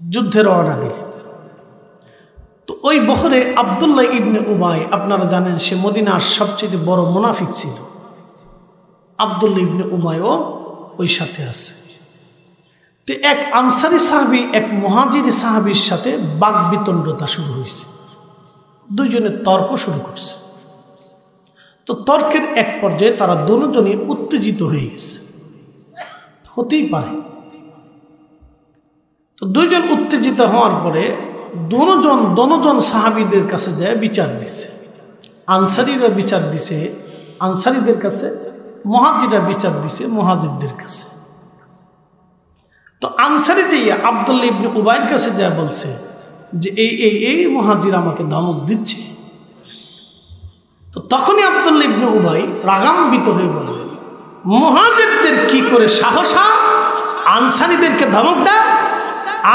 যুদ্ধে রওনা দিলেন। তো ওই বহরে আব্দুল্লাহ ইবনে উবাই, আপনারা জানেন সে মদিনার সবচেয়ে বড় মুনাফিক ছিল। আব্দুল্লাহ ইবনে উবাইও ওই সাথে আছে। তো এক আনসারি সাহাবী এক মুহাজিরি সাহাবীর সাথে বাকবিতণ্ডতা শুরু হয়েছে, দুইজনের তর্ক শুরু করছে। তো তর্কের এক পর্যায়ে তারা দুজনই উত্তেজিত হয়ে গেছে, হতেই পারে। তো দুইজন উত্তেজিত হওয়ার পরে দনজন সাহাবীদের কাছে যায় বিচার দিছে। আনসারীরা বিচার দিছে আনসারীদের কাছে, মুহাজিরা বিচার দিছে মুহাজিরদের কাছে। তো আনসারী যে আব্দুল্লাহ ইবনে উবাইয়ের কাছে যায় বলছে যে এই মুহাজির আমাকে ধমক দিচ্ছে। তো তখনই আব্দুল্লাহ ইবনে উবাই রাগান্বিত হয়ে বললেন, মুহাজিরদের কি করে সাহস আনসারীদেরকে ধমক দেয়?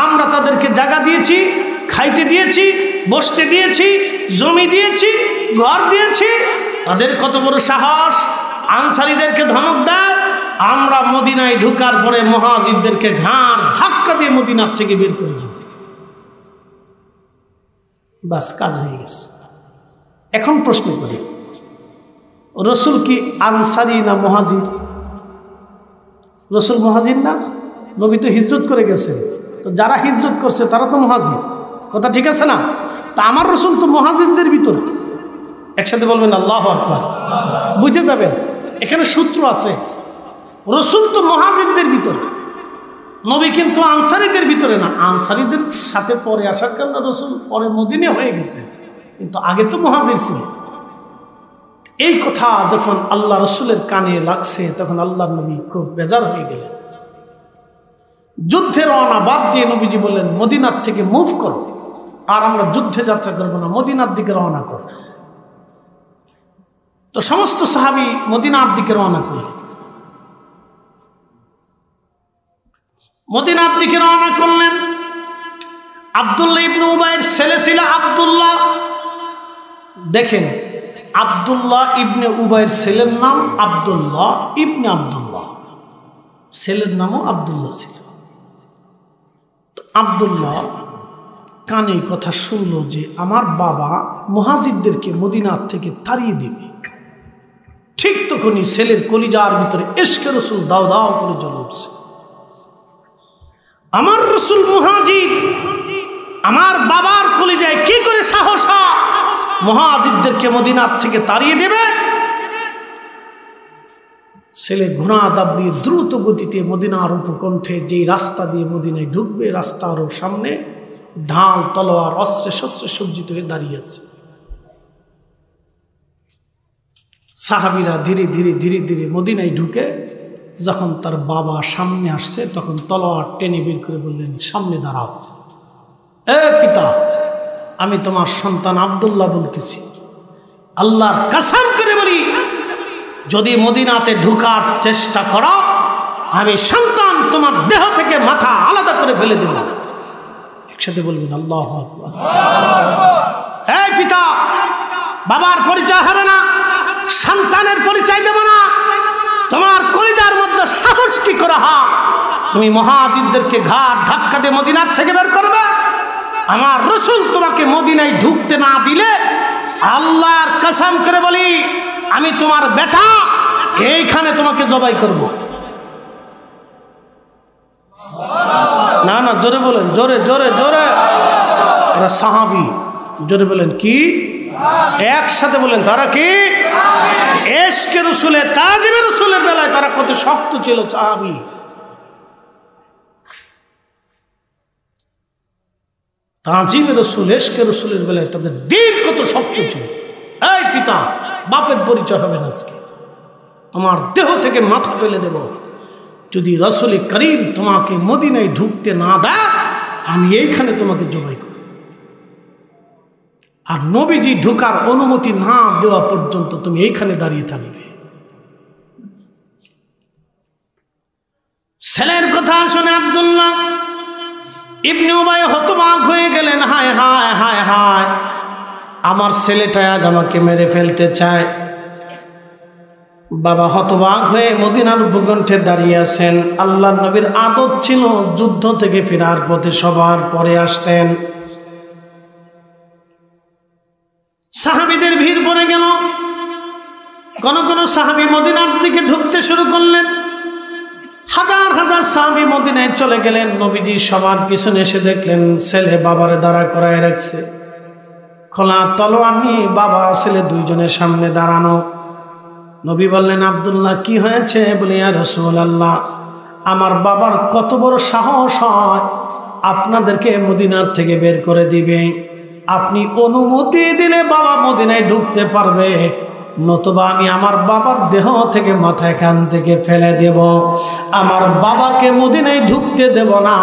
আমরা তাদেরকে জায়গা দিয়েছি, খাইতে দিয়েছি, বসতে দিয়েছি, জমি দিয়েছি, ঘর দিয়েছি, তাদের কত বড় সাহস আনসারীদেরকে ধমক দেয়? আমরা মদিনায় ঢোকার পরে মুহাজিরদেরকে ঘাড় ধাক্কা দিয়ে মদিনার থেকে বের করে দেব। বাস, কাজ হয়ে গেছে। এখন প্রশ্ন করি, রসুল কি আনসারি না মুহাজির? রসুল মুহাজির না? নবী তো হিজরত করে গেছেন, তো যারা হিজরত করছে তারা তো মুহাজির, কথা ঠিক আছে না? তা আমার রসুল তো মুহাজিরদের ভিতরে। একসাথে বলবেন আল্লাহু আকবার, বুঝে যাবেন এখানে সূত্র আছে। রসুল তো মুহাজিরদের ভিতরে, নবী কিন্তু আনসারীদের ভিতরে না। আনসারীদের সাথে পরে আসার কারণে রসুল পরে মদিনে হয়ে গেছে, কিন্তু আগে তো মুহাজির ছিল। এই কথা যখন আল্লাহ রসুলের কানে লাগছে তখন আল্লাহ নবী খুব বেজার হয়ে গেলেন। যুদ্ধে রওনা বাদ দিয়ে নবীজি বললেন, মদিনার থেকে মুভ করো, আর আমরা যুদ্ধে যাত্রা করবো না, মদিনার দিকে রওনা করো। তো সমস্ত সাহাবী মদিনার দিকে রওনা করলেন। মদিনার দিকে রওনা করলেন। আব্দুল্লাহ ইবনে উবাইয়ের ছেলে ছিল আব্দুল্লাহ। দেখেন, আব্দুল্লাহ ইবনে উবাইয়ের ছেলের নাম আব্দুল্লাহ ইবনে আব্দুল্লাহ, ছেলের নামও আব্দুল্লাহ ছিল। আব্দুল্লাহ কানে কথা শুনল যে আমার বাবা মুহাজিরদেরকে মদিনার থেকে তাড়িয়ে দেবে। ঠিক তখনই ছেলের কলিজার ভিতরে ইশকে রাসূল দাও দাও করে জ্বলে উঠছে। আমার রাসূল মুহাজির, আমার বাবার কলিজায় কি করে সাহস মুহাজিরদেরকে মদিনার থেকে তাড়িয়ে দেবে? ছেলে ঘোড়া দাবড়িয়ে দ্রুত গতিতে মদিনার উপকণ্ঠে যেই রাস্তা দিয়ে মদিনায় ঢুকবে, রাস্তার সামনে ঢাল তলোয়ার অস্ত্রে শস্ত্রে সজ্জিত হয়ে দাঁড়িয়ে আছে। সাহাবীরা ধীরে ধীরে ধীরে ধীরে মদিনায় ঢুকে যখন তার বাবা সামনে আসছে তখন তলোয়ার টেনে বের করে বললেন, সামনে দাঁড়াও। এ পিতা, আমি তোমার সন্তান আব্দুল্লাহ বলতেছি, আল্লাহর কসম করে বলি, যদি মদিনাতে ঢোকার চেষ্টা করো আমি সন্তান তোমার দেহ থেকে মাথা আলাদা করে ফেলে দেব। একসাথে বলবেন আল্লাহু আকবার। এই পিতা, বাবার পরিচয় হবে না, সন্তানের পরিচয় দেব না। তোমার কলিজার মধ্যে সাহস কি করে তুমি মুহাজিরদেরকে ঘাড় ধাক্কা দিয়ে মদিনার থেকে বের করবে? আমার রাসূল তোমাকে মদিনায় ঢুকতে না দিলে আল্লাহর কসম করে বলি, আমি তোমার বেটা এইখানে তোমাকে জবাই করব। না না, জোরে বলেন, জোরে জোরে জোরে। এরা সাহাবী, জোরে বলেন কি? একসাথে বলেন, তারা কি? ইশকে রাসূলের, তাজিমে রাসূলের বেলায় তারা কত শক্ত ছিল সাহাবী। তাজিমে রাসূল, ইশকে রাসূলের বেলায় তাদের দিল কত শক্ত ছিল। এই পিতা, বাপের পরিচয় হবে না আজকে, তোমার দেহ থেকে মাথা ফেলে দেব। যদি রাসূল করিম তোমাকে মদিনায় ঢুকতে না দেয় আমি এইখানে তোমাকে জবাই করব। আর নবীজি ঢোকার অনুমতি না দেওয়া পর্যন্ত তুমি এইখানে দাঁড়িয়ে থাকবে। ছেলের কথা শুনে আব্দুল্লাহ ইবনে উবাই হতবাক হয়ে গেলেন। হায় হায় হায় হায়, আমার ছেলেটা আজ আমাকে মেরে ফেলতে চায়। বাবা হতবাক হয়ে মদিনার ভূকণ্ঠে দাঁড়িয়ে আছেন। আল্লাহর নবীর আদত ছিল যুদ্ধ থেকে ফেরার পথে সবার পরে আসতেন। সাহাবীদের ভিড় পড়ে গেল। কোন কোন সাহাবী মদিনার দিকে ঢুকতে শুরু করলেন। হাজার হাজার সাহাবী মদিনায় চলে গেলেন। নবীজি সবার পিছনে এসে দেখলেন ছেলে বাবারে দাঁড়া করায় রাখছে। খোলা তলোয়ার নিয়ে বাবা ছেলে দুইজনের সামনে দাঁড়ানো। নবী বললেন, আব্দুল্লাহ কি হয়েছে? বলে, ইয়া রাসূলুল্লাহ, আমার বাবার কত বড় সাহস হয় আপনাদেরকে মদিনার থেকে বের করে দিবে। আপনি অনুমতি দিলে বাবা মদিনায় ঢুকতে পারবে, নতুবা আমি আমার বাবার দেহ থেকে মাথা এখান থেকে ফেলে দেব। আমার বাবাকে মদিনায় ঢুকতে দেব না।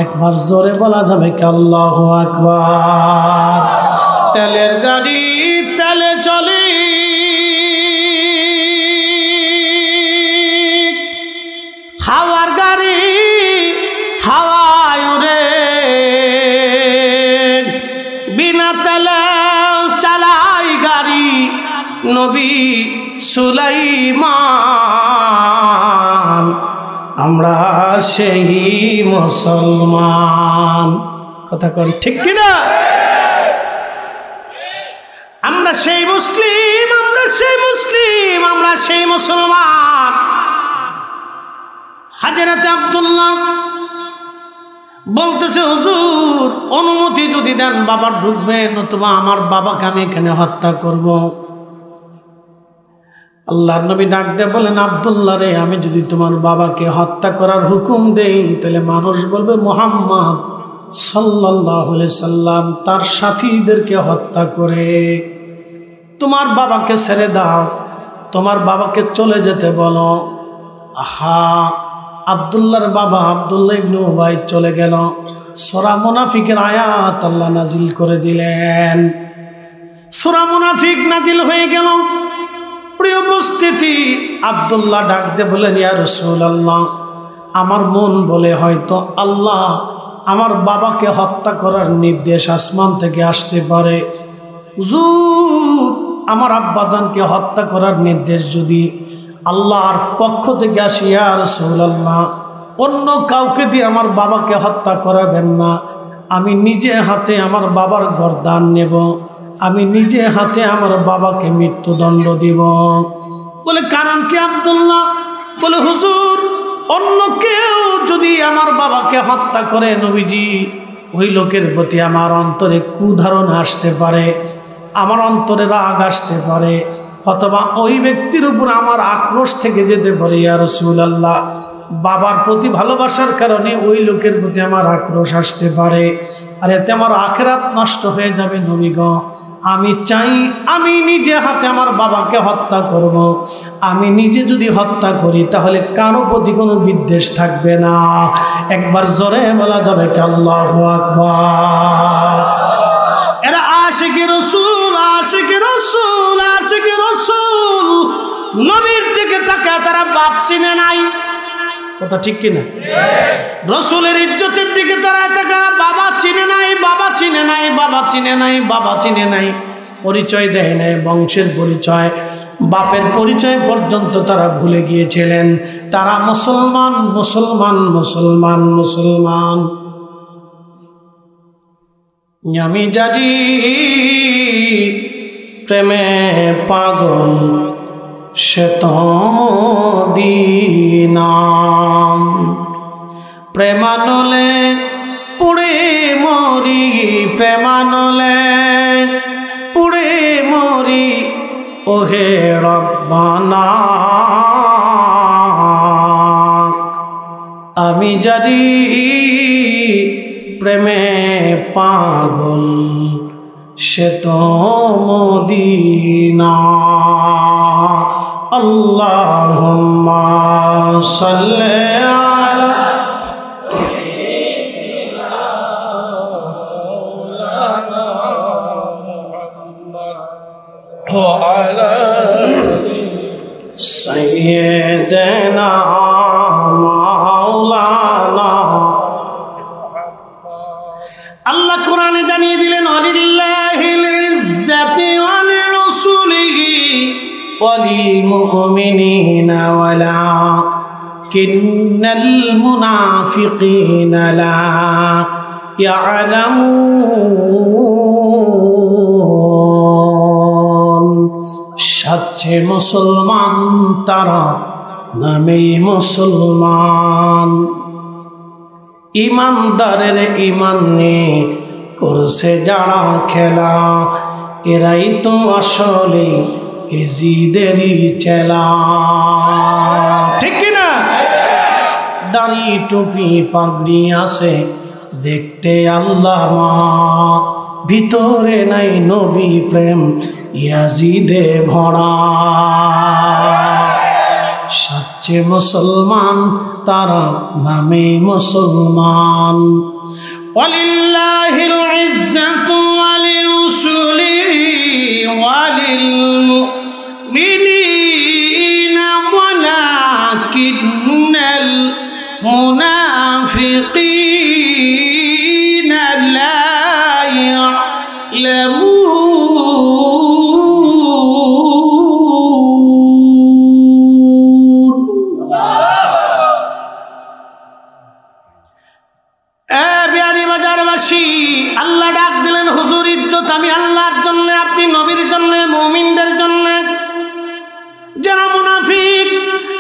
একবার জোরে বলা যাবে কি আল্লাহু আকবার? তেলের গাড়ি তেলে চলে, হাওয়ার গাড়ি হাওয়ায় উড়ে, বিনা তেলে চালাই গাড়ি নবী সুলাইমান। আমরা সেই মুসলমান। কথা কোন ঠিক কিনা? আমরা সেই মুসলিম, আমরা সেই মুসলিম, আমরা সেই মুসলমান। হাজরতে আব্দুল্লাহ বলতেছে, হুজুর অনুমতি যদি দেন বাবা ঢুকবে, নতুবা আমার বাবাকে আমি এখানে হত্যা করব। আল্লাহর নবী ডাক দিয়ে বলেন, আব্দুল্লাহ রে, আমি যদি তোমার বাবাকে হত্যা করার হুকুম দেই তাহলে মানুষ বলবে মুহাম্মদ সাল্লাল্লাহু আলাইহি সাল্লাম তার সাথীদেরকে হত্যা করে। তোমার বাবাকে ছেড়ে দাও, তোমার বাবাকে চলে যেতে বলো। আহা, আব্দুল্লাহর বাবা আব্দুল্লাহ ইবনে উবাই চলে গেল। সূরা মুনাফিকের আয়াত আল্লাহ নাজিল করে দিলেন। সূরা মুনাফিক নাজিল হয়ে গেল। প্রিয় উপস্থিতি, আব্দুল্লাহ ডাক দিয়ে বলেন, ইয়া রাসূলুল্লাহ, আমার মন বলে হয়তো আল্লাহ আমার বাবাকে হত্যা করার নির্দেশ আসমান থেকে আসতে পারে। হুজুর, আমার আব্বাজানকে হত্যা করার নির্দেশ যদি আল্লাহর পক্ষ থেকে আসে, ইয়া রাসূলুল্লাহ, অন্য কাউকে দিয়ে আমার বাবাকে হত্যা করাবেন না। আমি নিজে হাতে আমার বাবার গর্দান নেব, আমি নিজে হাতে আমার বাবাকে মৃত্যুদণ্ড দিব। বলে, কারণ কি আব্দুল্লাহ? বলে, হুজুর, অন্য কেউ যদি আমার বাবাকে হত্যা করে নবীজি, ওই লোকের প্রতি আমার অন্তরে কুধারণা আসতে পারে, আমার অন্তরে রাগ আসতে পারে, অথবা ওই ব্যক্তির উপর আমার আক্রোশ থেকে যেতে পারে। ইয়া রাসূলুল্লাহ, বাবার প্রতি ভালোবাসার কারণে ওই লোকের প্রতি আমার আক্রোশ আসতে পারে, আর এতে আমার আখিরাত নষ্ট হয়ে যাবে। নবী গো, আমি চাই আমি নিজে হাতে আমার বাবাকে হত্যা করব। আমি নিজে যদি হত্যা করি তাহলে কারো প্রতি কোনো বিদ্বেষ থাকবে না। একবার জোরে বলা যাবে কি আল্লাহু আকবার? এরা আশিকে রাসূল, আশিকে রাসূল, আশিকে রাসূল। নবীর দিকে তাকায় তারা বাপ চিনে নাই। কথা ঠিক কিনা? রাসূলের ইজ্জতের দিকে তারা তাকায় বাবা চিনে নাই, বাবা চিনে নাই, বাবা চিনে নাই, বাবা চিনে নাই। পরিচয় দেয় নাই, বংশের পরিচয়, বাপের পরিচয় পর্যন্ত তারা ভুলে গিয়েছিলেন। তারা মুসলমান, মুসলমান, মুসলমান, মুসলমান। আমি জানি প্রেমে পাগল সে তো মদিনা, প্রেমানলে পুড়ে মরি, প্রেমানলে পুড়ে মরি, ওহে রব্বানা। আমি জানি প্রেমে পাগল সে তো মদিনা। আল্লাহুম্মা সাল্লি আলা সাইয়্যিদিনা মাওলানা মুহাম্মদ ওয়া আলা সাইয়্যিদিনা মাওলানা। আল্লাহ কোরআনে জানিয়ে দিলেন, আলিল্লাহিল ইজ্জাতু ওয়া লিরাসূলিহি وللمؤمنين ولكن المنافقين لا يعلمون সচ্চে মুসলমান তারা নামেই মুসলমান ইমানদারের ইমান নিয়ে করছে যারা খেলা এরাই তো আসলে এজিদেরই চেলা ঠিক কিনা দাড়ি টুপি পাগড়ি আছে দেখতে আল্লাহ মা ভিতরে নাই নবী প্রেম ইয়াজিদে ভরা সচ্চে মুসলমান তারা নামে মুসলমান ওয়ালিল্লাহিল ইজ্জাতু ওয়ালিরসুলিহি ওয়ালিলমুমিনিনা ওয়ালাকিন্নাল মুনাফিকিনা লা আল্লাহ ডাক দিলেন হুজুর ইজ্জত আমি আল্লাহর জন্য আপনি নবীর জন্য মুমিনদের জন্য যারা মুনাফিক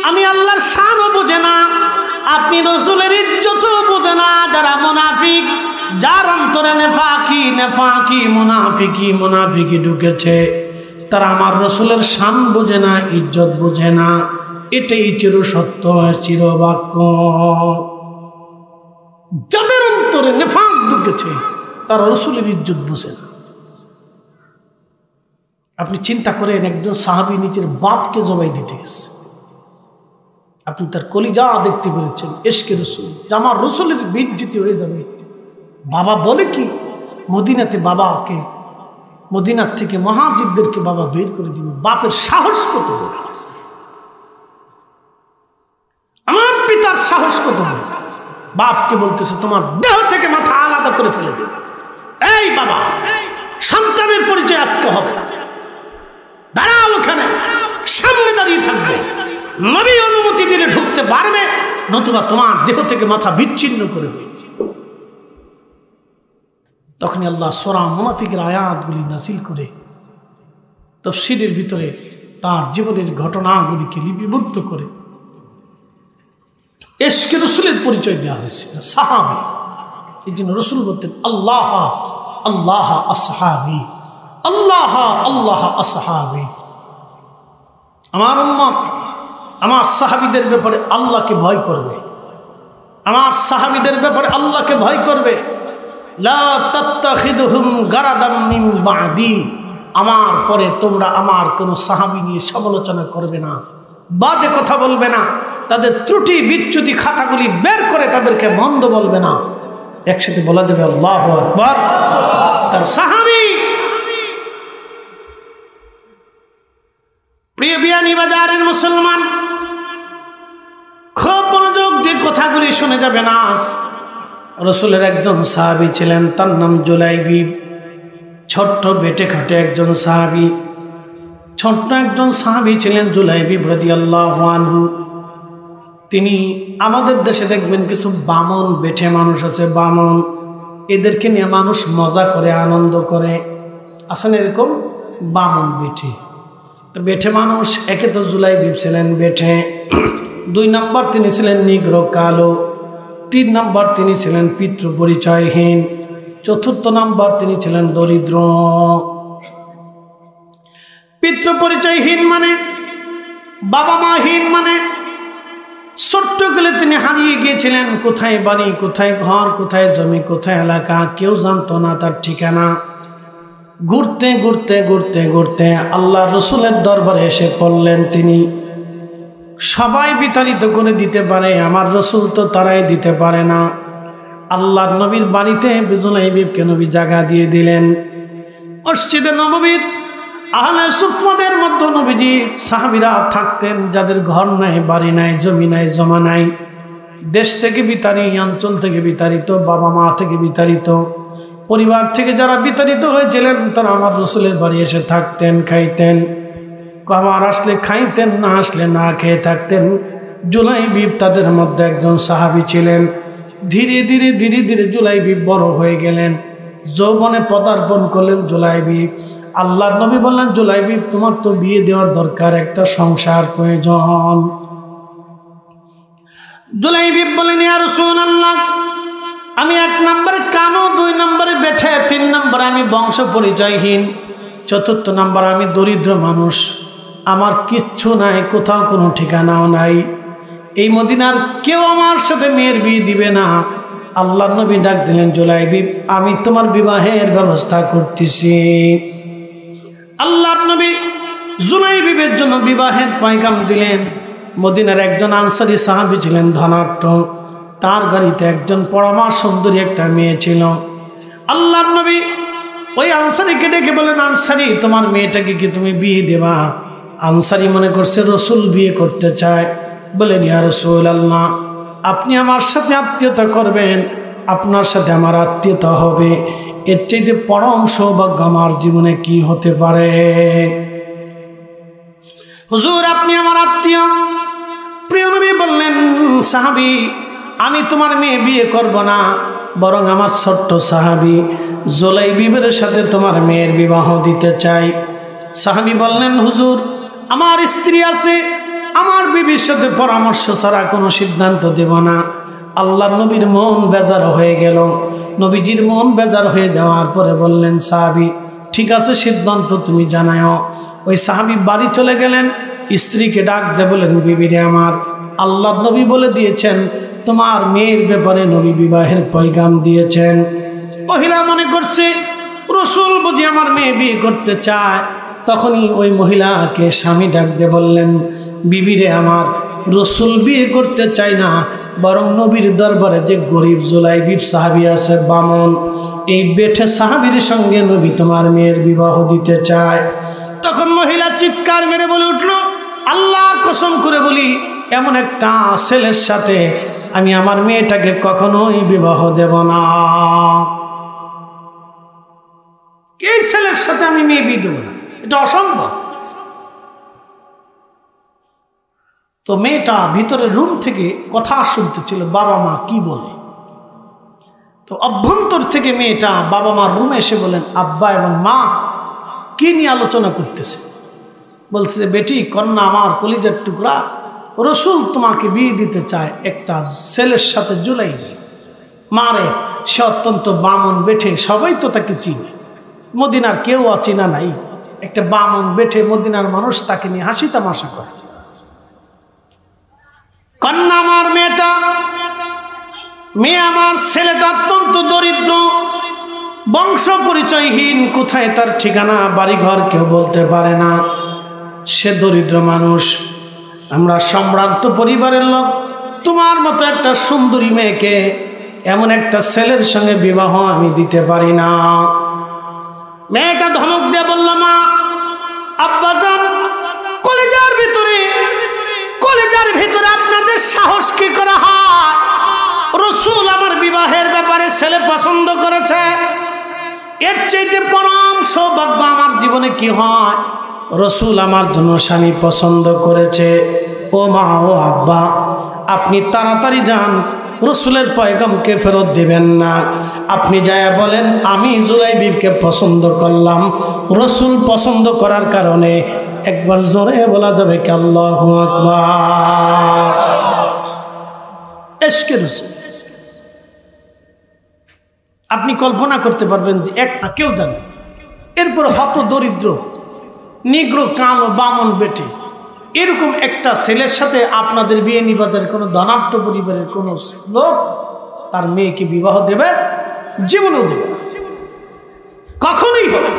আমি আল্লাহর শানও বোঝে না আপনি রাসূলের ইজ্জতও বোঝে না যারা মুনাফিক যার অন্তরে নেফাকি মুনাফিকি ঢুকেছে তারা আমার রাসূলের শান বোঝে না ইজ্জত বোঝে না এটাই চির সত্য চির বাক্য যাদের অন্তরে নেফাক ঢুকেছে তারা রাসূলের ইজ্জত বুঝে না আপনি চিন্তা করেন একজন সাহাবী নিজের বাপকে জবাই দিতে গেছে আপনি তার কলিজা দেখতে পেরেছেন ইশকে রাসূল আমার রাসূলের বেইজ্জতি হয়ে যাবে বাবা বলে কি মদিনাতে বাবাকে মদিনার থেকে মুহাজিরদেরকে বাবা বের করে দিবে বাপের সাহস কত বড় আমার পিতার সাহস কত বড় বাপকে বলতেছে তোমার দেহ থেকে মাথা আলাদা করে ফেলে দেব এই বাবা সন্তানের পরিচয় আজকে হবে দাঁড়াও ওখানে সামনে দাঁড়িয়ে থাকবে নবী অনুমতি দিলে ঢুকতে পারবে নতুবা তোমার দেহ থেকে মাথা বিচ্ছিন্ন করে দেবে তখনই আল্লাহ সূরা মুনাফিকের আয়াতগুলি নাযিল করে তাফসীরের ভিতরে তার জীবনের ঘটনাগুলিকে লিপিবদ্ধ করে ইশকে রাসূলের পরিচয় দেওয়া হয়েছে সাহাবী এই জন্য রাসূল বলতেন আল্লাহ আল্লাহ আসহাবী আল্লাহ আল্লাহ আসহাবী আমার উম্মত আমার সাহাবীদের ব্যাপারে আল্লাহকে ভয় করবে আমার সাহাবীদের ব্যাপারে আল্লাহকে ভয় করবে লা তাত্তাখিযুহুম গারাদাম মিন বাদি আমার পরে তোমরা আমার কোন সাহাবী নিয়ে সমালোচনা করবে না বাজে কথা বলবে না তাদের ত্রুটি বিচ্যুতি খাতাগুলি বের করে তাদেরকে মন্দ বলবে না একসাথে বলা যাবে আল্লাহু আকবার তার সাহাবী প্রিয় বিয়ানীবাজারের মুসলমান খুব মনোযোগ দিয়ে কথাগুলি শুনে যাবে না রাসূলের একজন সাহাবী ছিলেন তার নাম জুলাইবিব ছোট্ট বেটে খাটে একজন সাহাবী ছোট্ট একজন সাহাবী ছিলেন জুলাইবিব রাদিয়াল্লাহু আনহু তিনি আমাদের দেশে দেখবেন কিছু বামন বেঠে মানুষ আছে বামন এদেরকে নিয়ে মানুষ মজা করে আনন্দ করে আসেন এরকম বামন বেঠে তো বেঠে মানুষ একে তো জুলাইবিব ছিলেন বেঠে 2 নম্বর তিনি ছিলেন নিগ্রো কালো 3 নম্বর তিনি ছিলেন পিতৃ পরিচয়হীন 4th নম্বর তিনি ছিলেন দরিদ্র পিতৃ পরিচয়হীন মানে বাবা মাহীন মানে ছোট্ট গেলে তিনি হারিয়ে গিয়েছিলেন কোথায় বাড়ি কোথায় ঘর কোথায় জমি কোথায় এলাকা কেউ জানতো না তার ঠিকানা ঘুরতে ঘুরতে ঘুরতে ঘুরতে আল্লাহ রাসূলের দরবারে এসে পড়লেন তিনি সবাই বিতাড়িত করে দিতে পারে আমার রাসূল তো তারাই দিতে পারে না আল্লাহর নবীর বাড়িতে জুলাইবিবকে নবী জায়গা দিয়ে দিলেন মসজিদে নববীর আহলে সুফফাদের মধ্যে নবীজি সাহাবীরা থাকতেন যাদের ঘর নাই বাড়ি নাই জমি নাই জমা নাই দেশ থেকে বিতাড়িত অঞ্চল থেকে বিতাড়িত বাবা মা থেকে বিতাড়িত পরিবার থেকে যারা বিতাড়িত হয়েছিলেন তারা আমার রাসূলের বাড়ি এসে থাকতেন খাইতেন আমার আসলে খাইতেন, না আসলে না খেয়ে থাকতেন। জুলাইবিব তাদের মধ্যে একজন সাহাবী ছিলেন। ধীরে ধীরে ধীরে ধীরে জুলাইবিব বড় হয়ে গেলেন, যৌবনে পদার্পণ করলেন জুলাইবিব। আল্লাহর নবী বললেন, জুলাইবিব তোমার তো বিয়ে দেওয়ার দরকার, একটা সংসার প্রয়োজন। জুলাইবিব বলেন, ইয়া রাসূলুল্লাহ, আমি 1 নম্বরে কানো, 2 নম্বরে বেঠে, 3 নম্বরে আমি বংশ পরিচয়হীন, 4র্থ নম্বরে আমি দরিদ্র মানুষ, আমার কিচ্ছু নাই, কোথাও কোনো ঠিকানাও নাই। এই মদিনার কেউ আমার সাথে মেয়ের বিয়ে দিবে না। আল্লাহর নবী ডাক দিলেন, জুলাইবিব আমি তোমার বিবাহের ব্যবস্থা করতেছি। আল্লাহর নবী জুলাইবিবের জন্য বিবাহের পয়গাম দিলেন। মদিনার একজন আনসারী সাহাবী ছিলেন, ধনাঢ্য, তার গাড়িতে একজন পরমা সুন্দরী একটা মেয়ে ছিল। আল্লাহর নবী ওই আনসারীকে ডেকে বলেন, আনসারী তোমার মেয়েটাকে কি তুমি বিয়ে দেবা? আনসারী মনে করছে রসুল বিয়ে করতে চায়। বলেন, ইয়া রাসূলুল্লাহ, আপনি আমার সাথে আত্মীয়তা করবেন, আপনার সাথে আমার আত্মীয়তা হবে, এর চাইতে পরম সৌভাগ্য আমার জীবনে কি হতে পারে? হুজুর আপনি আমার আত্মীয়। প্রিয় নবী বললেন, সাহাবী আমি তোমার মেয়ে বিয়ে করব না, বরং আমার ছোট্ট সাহাবী জুলাইবিবের সাথে তোমার মেয়ের বিবাহ দিতে চাই। সাহাবী বললেন, হুজুর আমার স্ত্রী আছে, আমার বিবির সাথে পরামর্শ ছাড়া কোনো সিদ্ধান্ত দেব না। আল্লাহর নবীর মন বেজার হয়ে গেল। নবীজির মন বেজার হয়ে যাওয়ার পরে বললেন, সাহাবী ঠিক আছে, সিদ্ধান্ত তুমি জানাও। ওই সাহাবী বাড়ি চলে গেলেন, স্ত্রীকে ডাক দিয়ে বলেন, বিবিরে আমার, আল্লাহর নবী বলে দিয়েছেন তোমার মেয়ের ব্যাপারে নবী বিবাহের পয়গাম দিয়েছেন। মহিলা মনে করছে রসুল বুঝি আমার মেয়ে বিয়ে করতে চায়। তখনই ওই মহিলাকে স্বামী ডাক দিয়ে বললেন, বিবিরে আমার, রসুল বিয়ে করতে চায় না, বরং নবীর দরবারে যে গরিব জুলাইবিব সাহাবী আছে বামন, এই বেঠে সাহাবীর সঙ্গে নবী তোমার মেয়ের বিবাহ দিতে চায়। তখন মহিলা চিৎকার মেরে বলে উঠল, আল্লাহর কসম করে বলি, এমন একটা ছেলের সাথে আমি আমার মেয়েটাকে কখনোই বিবাহ দেব না। এই ছেলের সাথে আমি মেয়ে বিয়ে দেব না, এটা অসম্ভব। তো মেয়েটা ভিতরের রুম থেকে কথা শুনতেছিল, বাবা মা কি বলে। তো অভ্যন্তর থেকে মেয়েটা বাবা মার রুমে এসে বলেন, আব্বা এবং মা কি নিয়ে আলোচনা করতেছে? বলছে, বেটি কন্যা আমার কলিজার টুকরা, রসুল তোমাকে বিয়ে দিতে চায় একটা ছেলের সাথে জুলাইবি। মারে সে অত্যন্ত বামন বেঠে, সবাই তো তাকে চিনে, মদিনার কেউ অচেনা নাই। একটা বামন বেঠে মদিনার মানুষ তাকে নিয়ে হাসি তামাশা করে। কন্যা আমার মেয়েটা, মেয়ে আমার ছেলেটা অত্যন্ত দরিদ্র, বংশ পরিচয়হীন, কোথায় তার ঠিকানা বাড়িঘর কেউ বলতে পারে না, সে দরিদ্র মানুষ। আমরা সম্ভ্রান্ত পরিবারের লোক, তোমার মতো একটা সুন্দরী মেয়েকে এমন একটা ছেলের সঙ্গে বিবাহ আমি দিতে পারি না। মেয়েটা ধমক দিয়ে বলল, মা আব্বাজান, কলেজার ভিতরে আপনাদের সাহস কি করা হয়? রসুল আমার বিবাহের ব্যাপারে ছেলে পছন্দ করেছে, এর চাইতে পরম সৌভাগ্য আমার জীবনে কি হয়? রসুল আমার জন্য স্বামী পছন্দ করেছে। ও মা, ও আব্বা, আপনি তাড়াতাড়ি যান, রসুলের পয়গামকে ফেরত দিবেন না। আপনি যায়া বলেন, আমি জুলাইবিবকে পছন্দ করলাম, রসুল পছন্দ করার কারণে। একবার জোরে বলা যাবে কি আল্লাহু আকবার। ইশকে রসুল। আপনি কল্পনা করতে পারবেন যে কেউ জানে, এরপর হত দরিদ্র, নিগ্রো, কালো, বামন বেটে, এরকম একটা ছেলের সাথে আপনাদের বিয়েনি বাজারের কোনো ধনাঢ্য পরিবারের কোনো লোক তার মেয়েকে বিবাহ দেবে? জীবনেও দেবে, কখনোই হবে।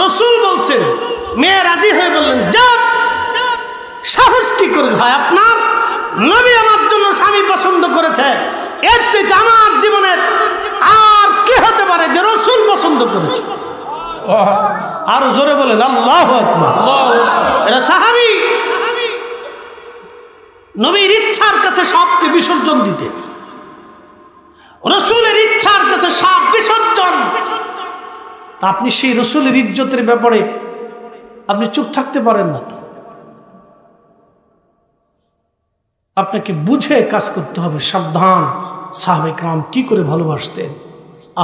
রসুল বলছেন, মেয়ে রাজি হয়ে বললেন, যান। সাহস কি করে হয় আপনার? নবী আমার জন্য স্বামী পছন্দ করেছে, এর চাইতে আমার জীবনের আর কি হতে পারে যে রসুল পছন্দ করেছে? আরো জোরে বলেন আল্লাহু আকবার। এটা সাহাবী, নবীর ইচ্ছার কাছে সবকে বিসর্জন দিতে, রসুলের ইচ্ছার কাছে সব বিসর্জন। তা আপনি সেই রসুলের ইজ্জতের ব্যাপারে আপনি চুপ থাকতে পারেন না তো, আপনাকে বুঝে কাজ করতে হবে। সাবধান, সাহাবে کرام কি করে ভালোবাসতেন।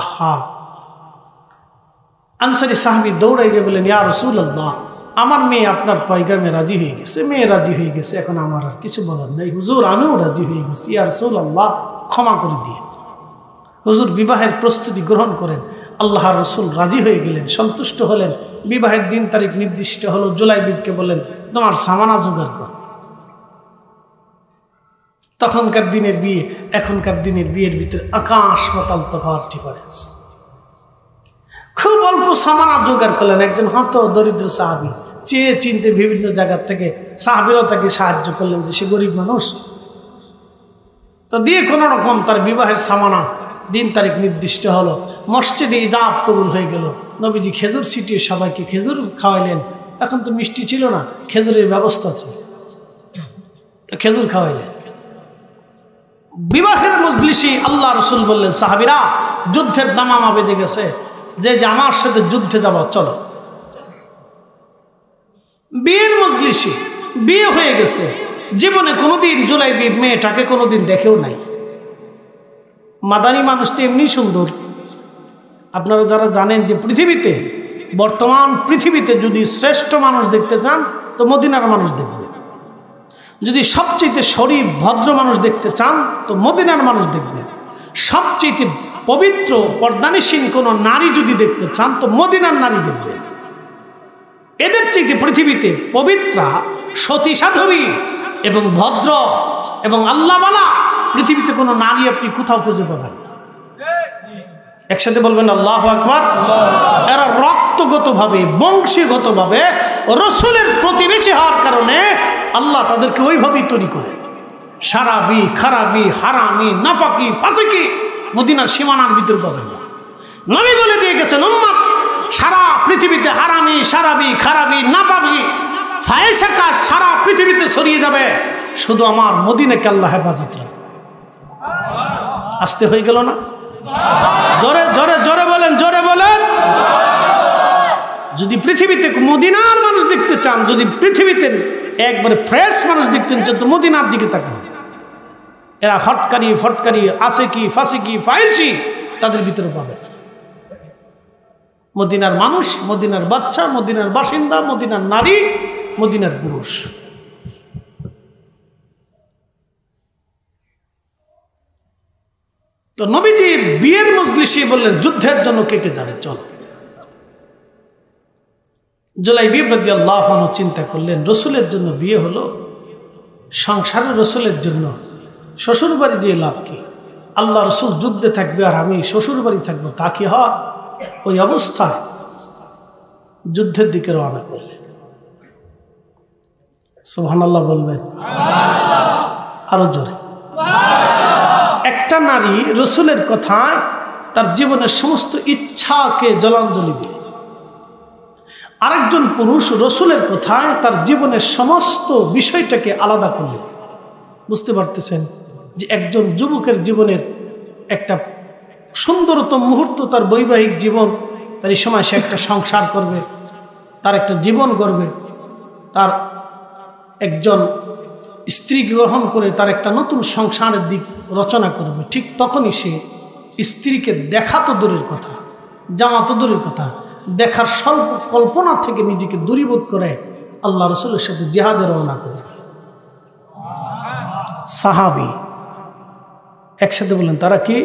আহা, আনসারী সাহাবী দৌড়াই যে বলেন, ইয়া রাসূলুল্লাহ, আমার মেয়ে আপনার পয়গামে রাজি হয়ে গেছে, মেয়ে রাজি হয়ে গেছে, এখন আমার আর কিছু বলার নেই। হুজুর, আমিও রাজি হয়ে গেছি, ইয়া রাসূলুল্লাহ ক্ষমা করে দিয়ে। হুজুর বিবাহের প্রস্তুতি গ্রহণ করেন। আল্লাহ রসুল রাজি হয়ে গেলেন, সন্তুষ্ট হলেন। বিবাহের দিন তারিখ নির্দিষ্ট হলো। জুলাইবিবকে বললেন, তোমার সামানা জোগাড় কর। তখনকার দিনের বিয়ে এখনকার দিনের বিয়ের ভিতরে আকাশ পাতাল তফাৎ, ডিফারেন্স। খুব অল্প সামানা জোগাড় করলেন। একজন হত দরিদ্র সাহাবী চেয়ে চিনতে বিভিন্ন জায়গা থেকে সাহাবীরাও তাকে সাহায্য করলেন, যে সে গরিব মানুষ, তো দিয়ে কোনো রকম তার বিবাহের সামানা দিন তারিখ নির্দিষ্ট হলো। মসজিদে ইজাব কবুল হয়ে গেল। নবীজি খেজুর ছিটিয়ে সবাইকে খেজুর খাওয়াইলেন। তখন তো মিষ্টি ছিল না, খেজুরের ব্যবস্থা ছিল, তো খেজুর খাওয়াইলেন। বিবাহের মজলিসে আল্লাহ রসুল বললেন, সাহাবীরা যুদ্ধের দামামা বেজে গেছে, যে আমার সাথে যুদ্ধে যাবো, চলো। বিয়ের মজলিসে বিয়ে হয়ে গেছে, জীবনে কোনোদিন জুলাইবিব মেয়েটাকে কোনোদিন দেখেও নাই। মাদানী মানুষ তো এমনি সুন্দর। আপনারা যারা জানেন যে পৃথিবীতে, বর্তমান পৃথিবীতে যদি শ্রেষ্ঠ মানুষ দেখতে চান তো মদিনার মানুষ দেখবেন। যদি সবচেয়ে শরীফ ভদ্র মানুষ দেখতে চান তো মদিনার মানুষ দেখবেন। সবচেয়ে পবিত্র পর্দানিসীন কোনো নারী যদি দেখতে চান তো মদিনার নারী দেখবেন। এদের চাইতে পৃথিবীতে পবিত্রা, সতী সাধবী এবং ভদ্র এবং আল্লাহওয়ালা পৃথিবীতে কোনো নারী আপনি কোথাও খুঁজে পাবেন না। একসাথে বলবেন আল্লাহু আকবার। এরা রক্তগতভাবে, বংশীগতভাবে রসুলের প্রতিবেশী হওয়ার কারণে আল্লাহ তাদেরকে ওইভাবেই তৈরি করে। সারাবি, খারাবি, হারামি, নাফাকি, ফাসিকি মদিনার সীমানার ভিতর পাবেন না। নবী বলে দিয়ে গেছেন, উম্মত সারা পৃথিবীতে হারামি, সারাবি, খারাবি, নাপাবি, ফায়েসাকা সারা পৃথিবীতে ছড়িয়ে যাবে, শুধু আমার মদিনাকে আল্লাহ হেফাজত রাখবে। আসতে হয়ে গেল না? জোরে জোরে জোরে বলেন, জোরে বলেন। যদি পৃথিবীতে মদিনার মানুষ দেখতে চান, যদি পৃথিবীতে একবারে ফ্রেশ মানুষ দেখতে চান তো মদিনার দিকে তাকান। এরা ফটকারি ফটকারি, আসেকি, ফাসিকি, ফাইসি তাদের ভিতরে পাবে। মদিনার মানুষ, মদিনার বাচ্চা, মদিনার বাসিন্দা, মদিনার নারী, মদিনার পুরুষ। তো নবীজি বিয়ের মজলিসে বললেন, যুদ্ধের জন্য কে কে যাবে, চলো। জুলাইবিব রাদিয়াল্লাহু আনহু চিন্তা করলেন, রসুলের জন্য বিয়ে হলো, সংসারের রসুলের জন্য শ্বশুর বাড়ি যেয়ে লাভ কি? আল্লাহ রসুল যুদ্ধে থাকবে আর আমি শ্বশুর বাড়ি থাকবো, তা কি হয়? ওই অবস্থায় যুদ্ধের দিকে রওনা করলেন। সুবহানাল্লাহ বলবেন, আরো জোরে। একটা নারী রসুলের কথায় তার জীবনের সমস্ত ইচ্ছাকে জলাঞ্জলি দিয়ে, আরেকজন পুরুষ রসুলের কথায় তার জীবনের সমস্ত বিষয়টাকে আলাদা করলেন। বুঝতে পারতেছেন যে একজন যুবকের জীবনের একটা সুন্দরতম মুহূর্ত, তার বৈবাহিক জীবন, তার এই সময় সে একটা সংসার করবে, তার একটা জীবন গড়বে, তার একজন স্ত্রী গ্রহণ করে তার একটা নতুন সংসারের দিক রচনা করবে। ঠিক তখনই সে স্ত্রীকে দেখা তো দূরের কথা, জামা তো দূরের কথা, দেখার স্বল্প কল্পনা থেকে নিজেকে দূরীভূত করে আল্লাহ রসুলের সাথে জিহাদে রওনা করে। সাহাবী, একসাথে বলেন, তারা কি?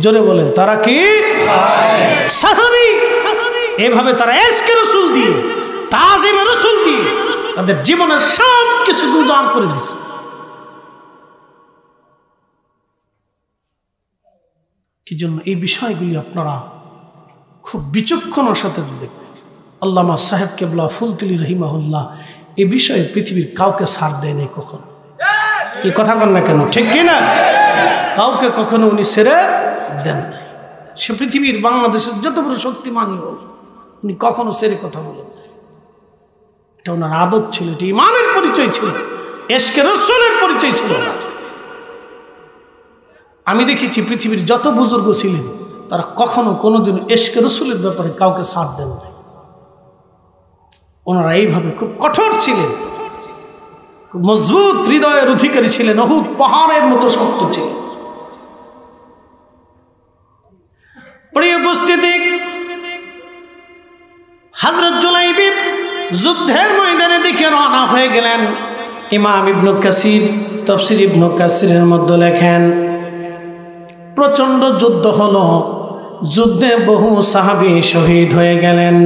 জোরে বলেন, তারা কি? সাহাবী। এভাবে তারা ইশকে রাসূল দিয়ে, তাজিমে রাসূল দিয়ে তাদের জীবনের সব কিছু গুজার করে দিচ্ছে। এই জন্য এই বিষয়গুলি আপনারা খুব বিচক্ষণতার সাথে দেখবেন। আল্লামা সাহেব কেবলা ফুলতুলি রহিমাহুল্লাহ এই বিষয়ে পৃথিবীর কাউকে ছাড় দেয় নাই কখনো। কি কথা বল না কেন, ঠিক কিনা? কাউকে কখনো উনি ছেড়ে দেন নাই। সে পৃথিবীর বাংলাদেশের যত বড় শক্তিমানই হোক, উনি কখনো ছেড়ে কথা বলেন। এটা ওনার আদত ছিল, এটা ইমানের পরিচয় ছিল, ইশকে রাসূলের পরিচয় ছিল। আমি দেখেছি পৃথিবীর যত বুজুর্গ ছিলেন তারা কখনো কোনোদিন ইশকে রাসূলের ব্যাপারে কাউকে ছাড় দেন নাই। ওনারা এইভাবে খুব কঠোর ছিলেন, খুব মজবুত হৃদয়ের অধিকারী ছিলেন, উহুদ পাহাড়ের মতো শক্ত ছিলেন। প্রিয় উপস্থিতি, হযরত জুলাইবি যুদ্ধের ময়দানে দিকে রওনা হয়ে গেলেন। ইমাম ইবনে কাসির তাফসীর ইবনে কাসিরের মধ্যে লেখেন, প্রচন্ড যুদ্ধ হলো, যুদ্ধে বহু সাহাবী শহীদ হয়ে গেলেন।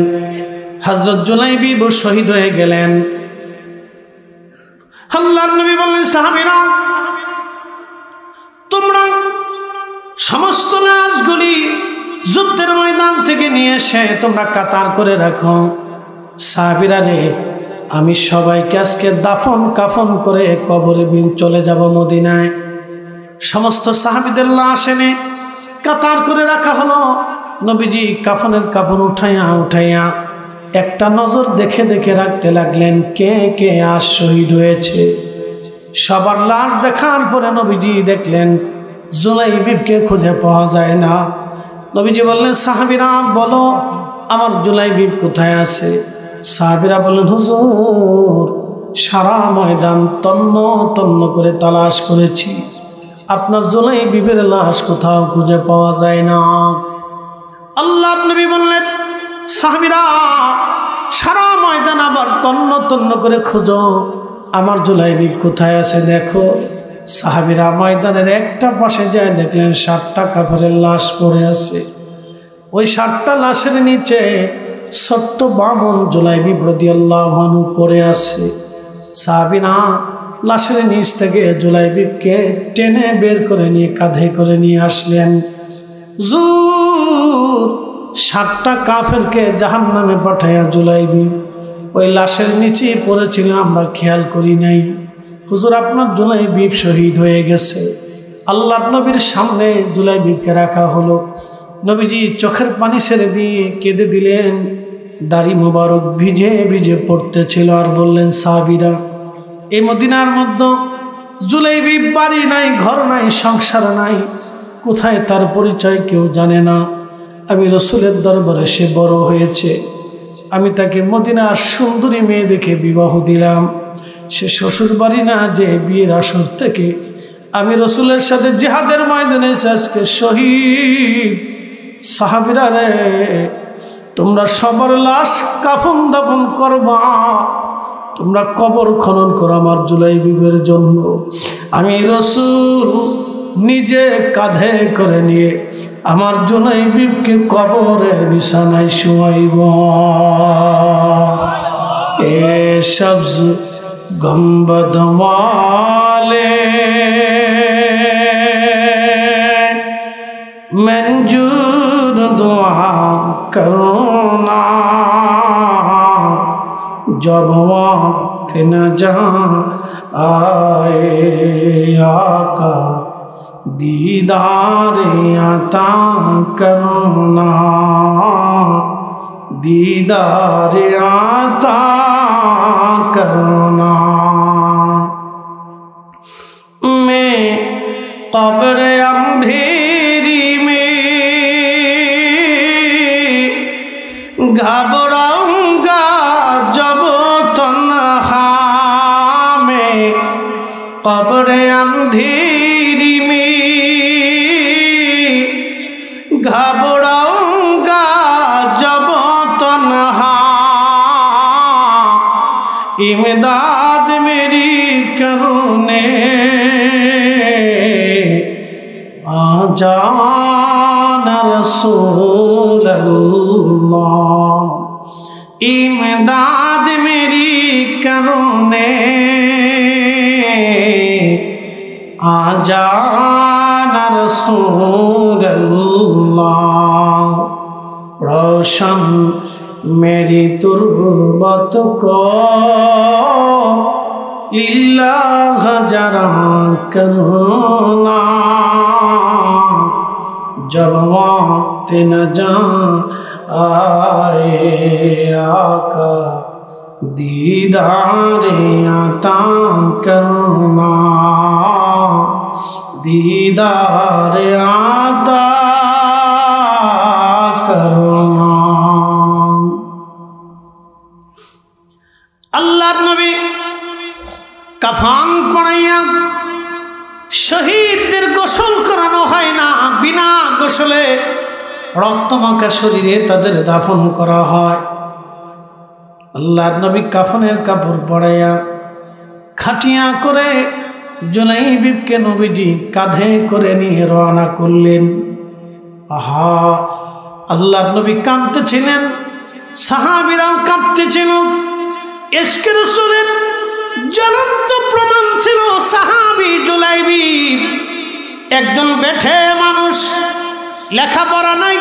হযরত জুলাইবি শহীদ হয়ে গেলেন। আল্লাহর নবী বললেন, সাহাবীরা তোমরা সমস্ত লাশগুলি যুদ্ধের ময়দান থেকে নিয়ে এসে তোমরা কাতার করে রাখো। সাহাবীরা রে, আমি সবাইকে আজকে দাফন কাফন করে কবরে চলে যাব মদিনায়। সমস্ত সাহাবীদের লাশ এনে কাতার করে রাখা হলো। নবীজি কাফনের কাফন উঠাইয়া একটা নজর দেখে দেখে রাখতে লাগলেন, কে কে আজ শহীদ হয়েছে। সবার লাশ দেখার পরে নবীজি দেখলেন জুলাইবিবকে খুঁজে পাওয়া যায় না। নবীজি বললেন, সাহাবীরা বলো আমার জুলাইবিব কোথায় আছে? সাহাবীরা বললেন, হুজুর সারা ময়দান তন্ন তন্ন করে তালাশ করেছি, আপনার জুলাইবিবের লাশ কোথাও খুঁজে পাওয়া যায় না। আল্লাহর নবী বললেন, সাহাবীরা সারা ময়দান আবার তন্ন তন্ন করে খোঁজো, আমার জুলাইবিব কোথায় আছে দেখো। সাহাবীরা ময়দানের একটা পাশে যায়, দেখলেন 60টা কাফেরের লাশ পড়ে আছে। ওই 60টা লাশের নিচে ছোট্ট বামন জুলাইবিব রাদিয়াল্লাহু আনহু পড়ে আছে। সাহাবীরা লাশের নিচ থেকে জুলাইবিবকে টেনে বের করে নিয়ে কাঁধে করে নিয়ে আসলেন। 60টা কাফেরকে জাহান্নামে পাঠাইয়া জুলাইবিব ওই লাশের নিচেই পড়েছিল, আমরা খেয়াল করি নাই। হুজুর আপনার জুলাইবিব শহীদ হয়ে গেছে। আল্লাহর নবীর সামনে জুলাইবিবকে রাখা হলো। নবীজি চোখের পানি ছেড়ে দিয়ে কেঁদে দিলেন, দাড়ি মোবারক ভিজে ভিজে পড়তেছিল। আর বললেন, সাহাবীরা এই মদিনার মধ্যে জুলাইবিব বাড়ি নাই, ঘর নাই, সংসার নাই, কোথায় তার পরিচয় কেউ জানে না। আমি রসুলের দরবারে সে বড় হয়েছে, আমি তাকে মদিনার সুন্দরী মেয়ে দেখে বিবাহ দিলাম। সে শ্বশুর বাড়ি না যে বিয়ের আসর থেকে আমি রসুলের সাথে জিহাদের ময়দানে আজকে শহীদ। সাহাবীরা রে, তোমরা সবার লাশ কাফন দাফন করবা, তোমরা কবর খনন করো আমার জুলাইবিবের জন্য। আমি রসুল নিজে কাঁধে করে নিয়ে আমার জুলাইবিবকে কবরের বিছানায় শুয়াইব। এ সবজ গম্বদ ওয়ালে मंजूर दुआ करना, जब वक्त न जहाँ आए आका दीदार अता करना, दीदार अता करना। मैं कब्र अंधेरी घबराऊंगा जब तन्हा में, कब्र अंधेरी में घबराऊंगा जब तन्हा, इमदाद मेरी करने आ जाना रसूल अल्लाह, इमदाद मेरी करने आ जाना रसूल अल्लाह। रोशन मेरी तुर्बत को लिल्लाह जरा करना, जब वक्त न जा आए आका दीदार अता करना, दीदार अता करना। রক্তমাখা শরীরে তাদের দাফন করা হয়। আল্লাহর নবী কাফনের কাপড় পরাইয়া খাটিয়া করে জুলাইবিবকে নবীজি কাঁধে করে নিয়ে রওনা করলেন। আহা, আল্লাহর নবী কাঁদতেছিলেন, সাহাবীরাও কাঁদতেছিল। ইশকে রাসূলের জ্বলন্ত প্রমাণ ছিল সাহাবী জুলাইবিব একজন বেঠে মানুষ, লেখাপড়া নাই,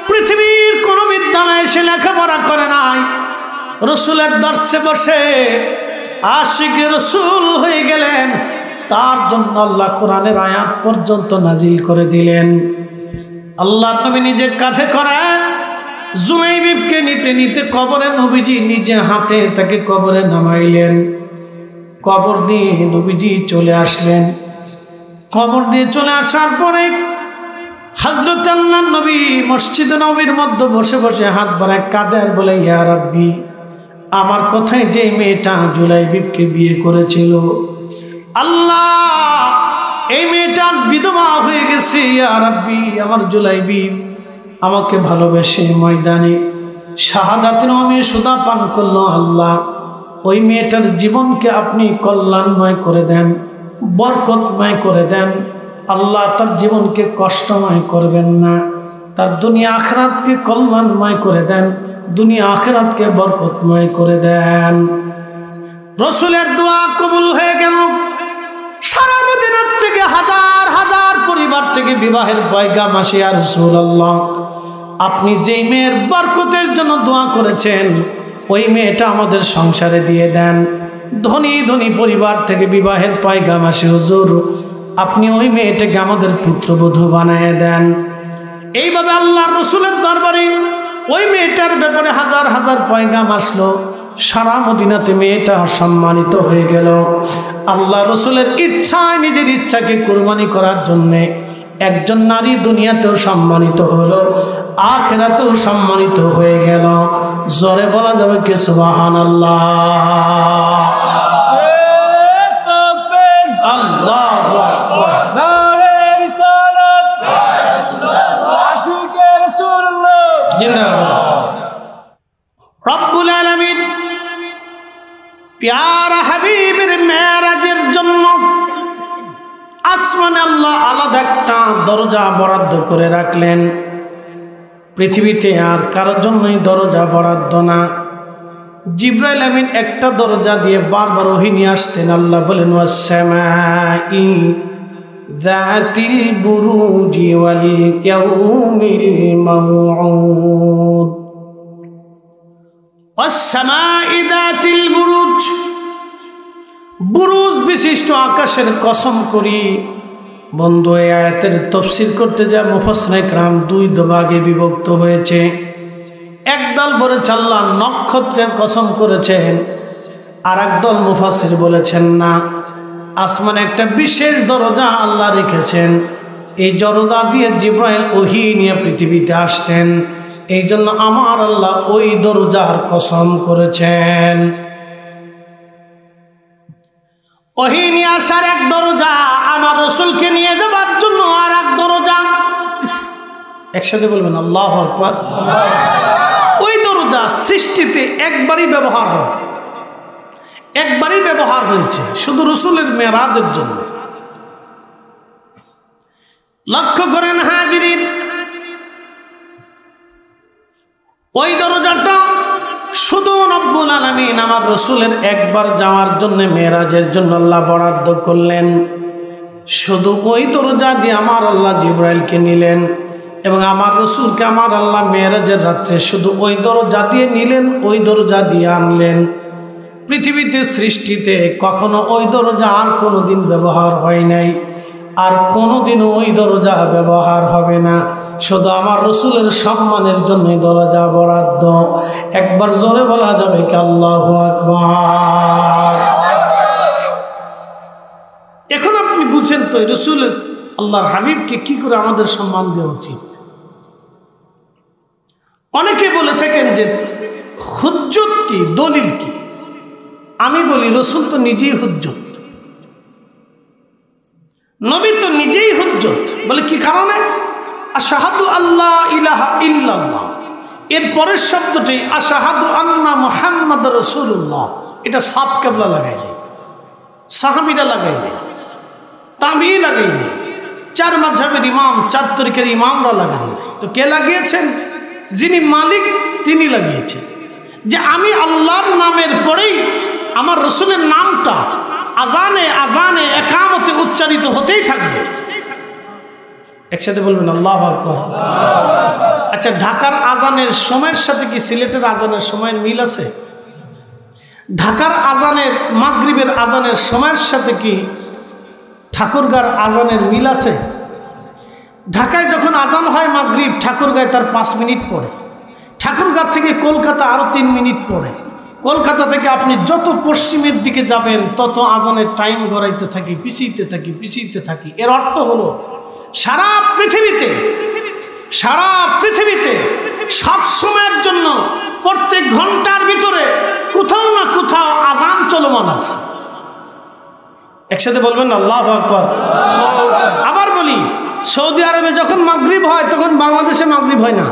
পৃথিবীর কোন বিদ্যালয়ে সে লেখাপড়া করে নাই। রসুলের দর্শে বসে আশিকে রসুল হয়ে গেলেন। তার জন্য আল্লাহ কোরআনের আয়াত পর্যন্ত নাজিল করে দিলেন। আল্লাহ নবী নিজে কাঁধে করে জুলাইবিবকে নিতে নিতে কবরে নবীজি নিজে হাতে তাকে কবরে নামাইলেন। কবর দিয়ে নবীজি চলে আসলেন। কবর দিয়ে চলে আসার পরে হযরত আল্লাহর নবী মসজিদে নবীর মধ্যে বসে বসে হাত বাড়ায় কাঁদে আর বলে, ইয়া রাব্বি, আমার কথায় যে মেয়েটা জুলাইবিবকে বিয়ে করেছিল, আল্লাহ এই মেয়েটা আজ বিধবা হয়ে গেছে। ইয়া রাব্বি, আমার জুলাইবিব আমাকে ভালোবেসে ময়দানে শাহাদাতের অমৃত সুধা পান করলো। আল্লাহ ওই মেয়েটার জীবনকে আপনি কল্যাণময় করে দেন, বরকতময় করে দেন। আল্লাহ তার জীবনকে কষ্টময় করবেন না, তার দুনিয়া আখিরাতকে কল্যাণময় করে দেন, দুনিয়া আখিরাতকে বরকতময় করে দেন। রসুলের দোয়া কবুল হয়ে গেল। সারা মদিনার থেকে হাজার হাজার পরিবার থেকে বিবাহের পয়গাম আসে, ইয়া রাসূলুল্লাহ, আপনি যেই মেয়ের বরকতের জন্য দোয়া করেছেন ওই মেয়েটা আমাদের সংসারে দিয়ে দেন। ধনী ধনী পরিবার থেকে বিবাহের পয়গাম আসে, হুজুর আপনি ওই মেয়েটাকে আমাদের পুত্রবধূ বানিয়ে দেন। এইভাবে আল্লাহর রসুলের দরবারে ওই মেয়েটার ব্যাপারে হাজার হাজার পয়গাম আসলো। সারা মদিনাতে মেয়েটা সম্মানিত হয়ে গেল। আল্লাহ রসুলের ইচ্ছায় নিজের ইচ্ছাকে কুরবানি করার জন্যে একজন নারী দুনিয়াতেও সম্মানিত হলো, আখিরাতেও সম্মানিত হয়ে গেল। জোরে বলা যাবে কি সুবহানাল্লাহ। আল্লাহু আকবার। নারে রিসালাত, আশিকে রাসূলুল্লাহ জিন্দাবাদ। রব্বুল আলামিন প্যারা হাবিবের মেরাজের জন্য আসমানে আল্লাহ আলাদা একটা দরজা বরাদ্দ করে রাখলেন। পৃথিবীতে আর কারোর জন্যই দরজা বরাদ্দ না। জিবরাইল আমিন একটা দরজা দিয়ে বারবার ওহী নিয়ে আসতেন। আল্লাহ বলেন, ওয়াস-সামাই যাতিল বুরুজি ওয়াল ইয়াউমিল মাউউদ। ওয়াস-সামাই যাতিল বুরুজ, বুরুজ বিশিষ্ট আকাশের কসম করি। বন্ধু, এই আয়াতের তাফসীর করতে যা মুফাসসিরিনে کرام দুই ভাগে বিভক্ত হয়েছে। একদল বলেছে আল্লাহ নক্ষত্রের কসম করেছেন, আর একদল মুফাসসির বলেছেন না, আসমানে একটা বিশেষ দরজা আল্লাহ রেখেছেন। এই দরজা দিয়ে জিবরাইল ওহী নিয়ে পৃথিবীতে আসতেন। এই জন্য আমার আল্লাহ ওই দরজার কসম করেছেন। ওহী নিয়ে আসার এক দরজা, আমার রাসূলকে নিয়ে যাবার জন্য আর এক দরজা। একসাথে বলবেন আল্লাহু আকবার। ওই দরজা সৃষ্টিতে একবারই ব্যবহার হয়, একবারই ব্যবহার হয়েছে শুধু রাসূলের মেরাজের জন্য। লক্ষ্য করেন হাজিরিন, ওই দরজাটা শুধু রব্বুল আলামিন আমার রাসূলের একবার যাওয়ার জন্য মেরাজের জন্য আল্লাহ বরাদ্দ করলেন। শুধু ওই দরজা দিয়ে আমার আল্লাহ জিবরাইলকে নিলেন এবং আমার রাসূলকে আমার আল্লাহ মেরাজের রাত্রে শুধু ওই দরজা দিয়ে নিলেন, ওই দরজা দিয়ে আনলেন। পৃথিবীতে সৃষ্টিতে কখনো ওই দরজা আর কোনোদিন ব্যবহার হয় নাই, আর কোনোদিনও ওই দরজা ব্যবহার হবে না। শুধু আমার রাসূলের সম্মানের জন্য দরজা বরাদ্দ। একবার জোরে বলা যাবে কি আল্লাহু আকবার। এখন আপনি বুঝেন তো রাসূলের আল্লাহর হাবিবকে কি করে আমাদের সম্মান দেওয়া উচিত। অনেকে বলে থাকেন যে হুজ্জত কি, দলিল কি। আমি বলি রাসূল তো নিজেই হুজ্জত, নবী তো নিজেই হুজ্জত। বলে কি কারণে? আশহাদু আল্লা ইলাহা ইল্লাল্লাহ, এর পরের শব্দটি আশহাদু আন্না মুহাম্মাদুর রাসূলুল্লাহ। এটা সাফ কেবলা লাগাইনি, সাহাবীরা লাগাইনি, তাবিঈ লাগাইনি, চার মাযহাবের ইমাম, চার তরিকার ইমামরা লাগান। তো কে লাগিয়েছেন? যিনি মালিক তিনি লাগিয়েছেন, যে আমি আল্লাহর নামের পরেই আমার রসুলের নামটা আজানে আজানে একামতে উচ্চারিত হতেই থাকবে। একসাথে বলবেন আল্লাহু আকবার। আচ্ছা, ঢাকার আজানের সময়ের সাথে কি সিলেটের আজানের সময়ের মিল আছে? ঢাকার আজানের মাগরিবের আজানের সময়ের সাথে কি ঠাকুরগাঁর আজানের মিল আছে? ঢাকায় যখন আজান হয় মাগরিব, ঠাকুরগাঁয় তার 5 মিনিট পরে। ঠাকুরগাঁ থেকে কলকাতা আরো 3 মিনিট পরে। কলকাতা থেকে আপনি যত পশ্চিমের দিকে যাবেন তত আজানের টাইম গড়াইতে থাকি, পিছিয়ে থাকি। এর অর্থ হলো সারা পৃথিবীতে সব সময়ের জন্য প্রত্যেক ঘন্টার ভিতরে কোথাও না কোথাও আজান চলমান আছে। একসাথে বলবেন আল্লাহু আকবার। আবার বলি, সৌদি আরবে যখন মাগরিব হয় তখন বাংলাদেশে মাগরিব হয় না।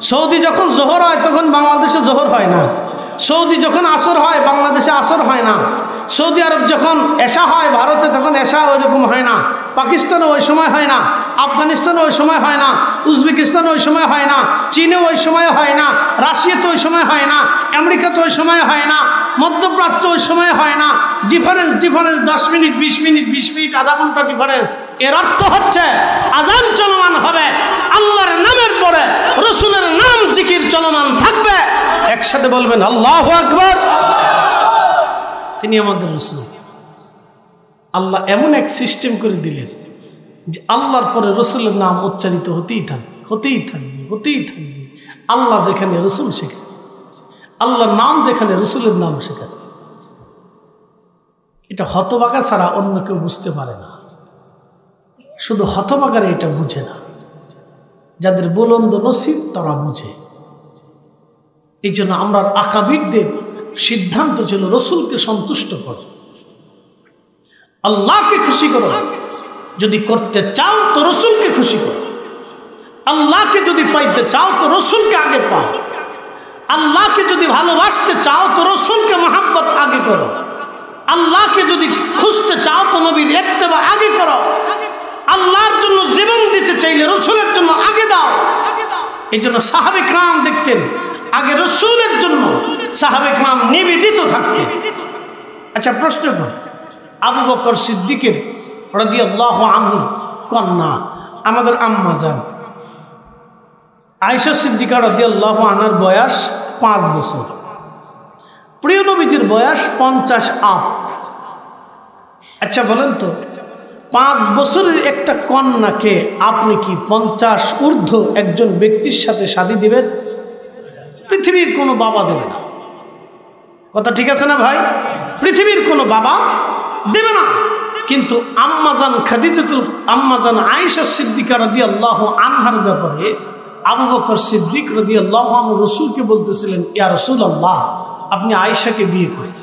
সৌদি যখন জোহর হয় তখন বাংলাদেশে জোহর হয় না। সৌদি যখন আসর হয় বাংলাদেশে আসর হয় না। সৌদি আরব যখন এশা হয় ভারতে তখন এশা ওইরকম হয় না। পাকিস্তানে ওই সময় হয় না, আফগানিস্তানে ওই সময় হয় না, উজবেকিস্তানে ওই সময় হয় না, চীনে ওই সময় হয় না, রাশিয়াতে ওই সময় হয় না, আমেরিকাতে ওই সময় হয় না, মধ্যপ্রাচ্য ওই সময় হয় না। ডিফারেন্স 10 মিনিট, 20 মিনিট, 20 মিনিট, আধা ঘন্টা ডিফারেন্স। এর অর্থ হচ্ছে আজান চলমান হবে, আল্লাহর নামের পরে রসুলের নাম জিকির চলমান থাকবে। একসাথে বলবেন আল্লাহু আকবার। তিনি আমাদের রসুল। আল্লাহ এমন এক সিস্টেম করে দিলেন যে আল্লাহর পরে রসুলের নাম উচ্চারিত হতেই থাকবে। আল্লাহ যেখানে রসুল সেখানে, আল্লাহর নাম যেখানে রসুলের নাম সেখানে। এটা হতভাগা ছাড়া অন্য কেউ বুঝতে পারে না। শুধু হতভাগারা এটা বুঝে না, যাদের বুলন্দ নসিব তারা বুঝে। এই জন্য আমরা আকাবিরদের সিদ্ধান্ত ছিল রসুলকে সন্তুষ্ট করো, আল্লাহকে খুশি করো। যদি করতে চাও তো রসুলকে খুশি করো। আল্লাহকে যদি পাইতে চাও তো রসুলকে আগে পাও। আল্লাহকে যদি ভালোবাসতে চাও তো রসুলকে মহাব্বত আগে করো। আল্লাহকে যদি খুঁজতে চাও তো নবীর ইত্তেবা আগে করো। আল্লাহর জন্য জীবন দিতে চাইলে রসুলের জন্য আগে দাও। এই জন্য সাহাবে কেরাম দেখতেন আগে রসুলের জন্য সাহাবে কেরাম নিবেদিত থাকতেন। আচ্ছা, প্রশ্ন করি, আবু বকর সিদ্দিকের রাদিয়াল্লাহু আনহুর কন্যা আমাদের আম্মা জান আয়েশা সিদ্দিকা রাদিয়াল্লাহু আনহার বয়স 5 বছর, প্রিয় নবীজির বয়স 50 আপ। আচ্ছা বলেন তো, 5 বছরের একটা কন্যাকে আপনি কি 50 ঊর্ধ্ব একজন ব্যক্তির সাথে শাদী দিবেন? পৃথিবীর কোনো বাবা দেবে না। কথা ঠিক আছে না ভাই? পৃথিবীর কোনো বাবা দেবে না। কিন্তু আম্মাজান আম্মাজান আয়েশা সিদ্দিকা রাদিয়াল্লাহু আনহার ব্যাপারে আবু বকর সিদ্দিক রাদিয়াল্লাহু আনহু রাসূলকে বলতেছিলেন, ইয়া রাসূলুল্লাহ, আপনি আয়েশাকে বিয়ে করেন।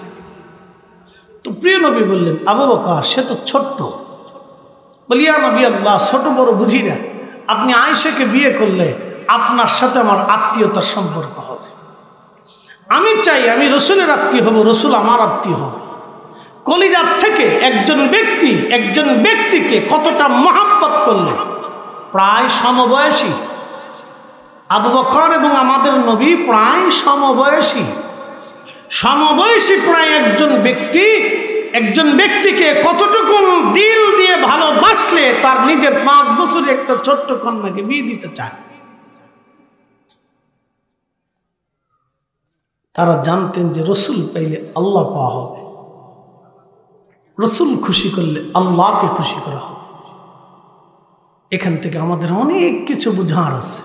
তো প্রিয় নবী বললেন, আবু বকর সে তো ছোট্ট। বলি, ইয়া নবী আল্লাহ, ছোট বড় বুঝি না, আপনি আয়েশাকে বিয়ে করলে আপনার সাথে আমার আত্মীয়তার সম্পর্ক হবে। আমি চাই আমি রসুলের আত্মীয় হব, রসুল আমার আত্মীয় হবে। কলিজার থেকে একজন ব্যক্তিকে কতটা মহাব্বত করলে প্রায় সমবয়সী। আবু বকর এবং আমাদের নবী প্রায় সমবয়সী প্রায় একজন ব্যক্তিকে কতটুকু দিল দিয়ে ভালোবাসলে তার নিজের 5 বছরের একটা ছোট্ট কন্যাকে বিয়ে দিতে চায়। তারা জানতেন যে রসুল পাইলে আল্লাহ পাওয়া হবে, রসুল খুশি করলে আল্লাহকে খুশি করা হবে। এখান থেকে আমাদের অনেক কিছু বুঝার আছে।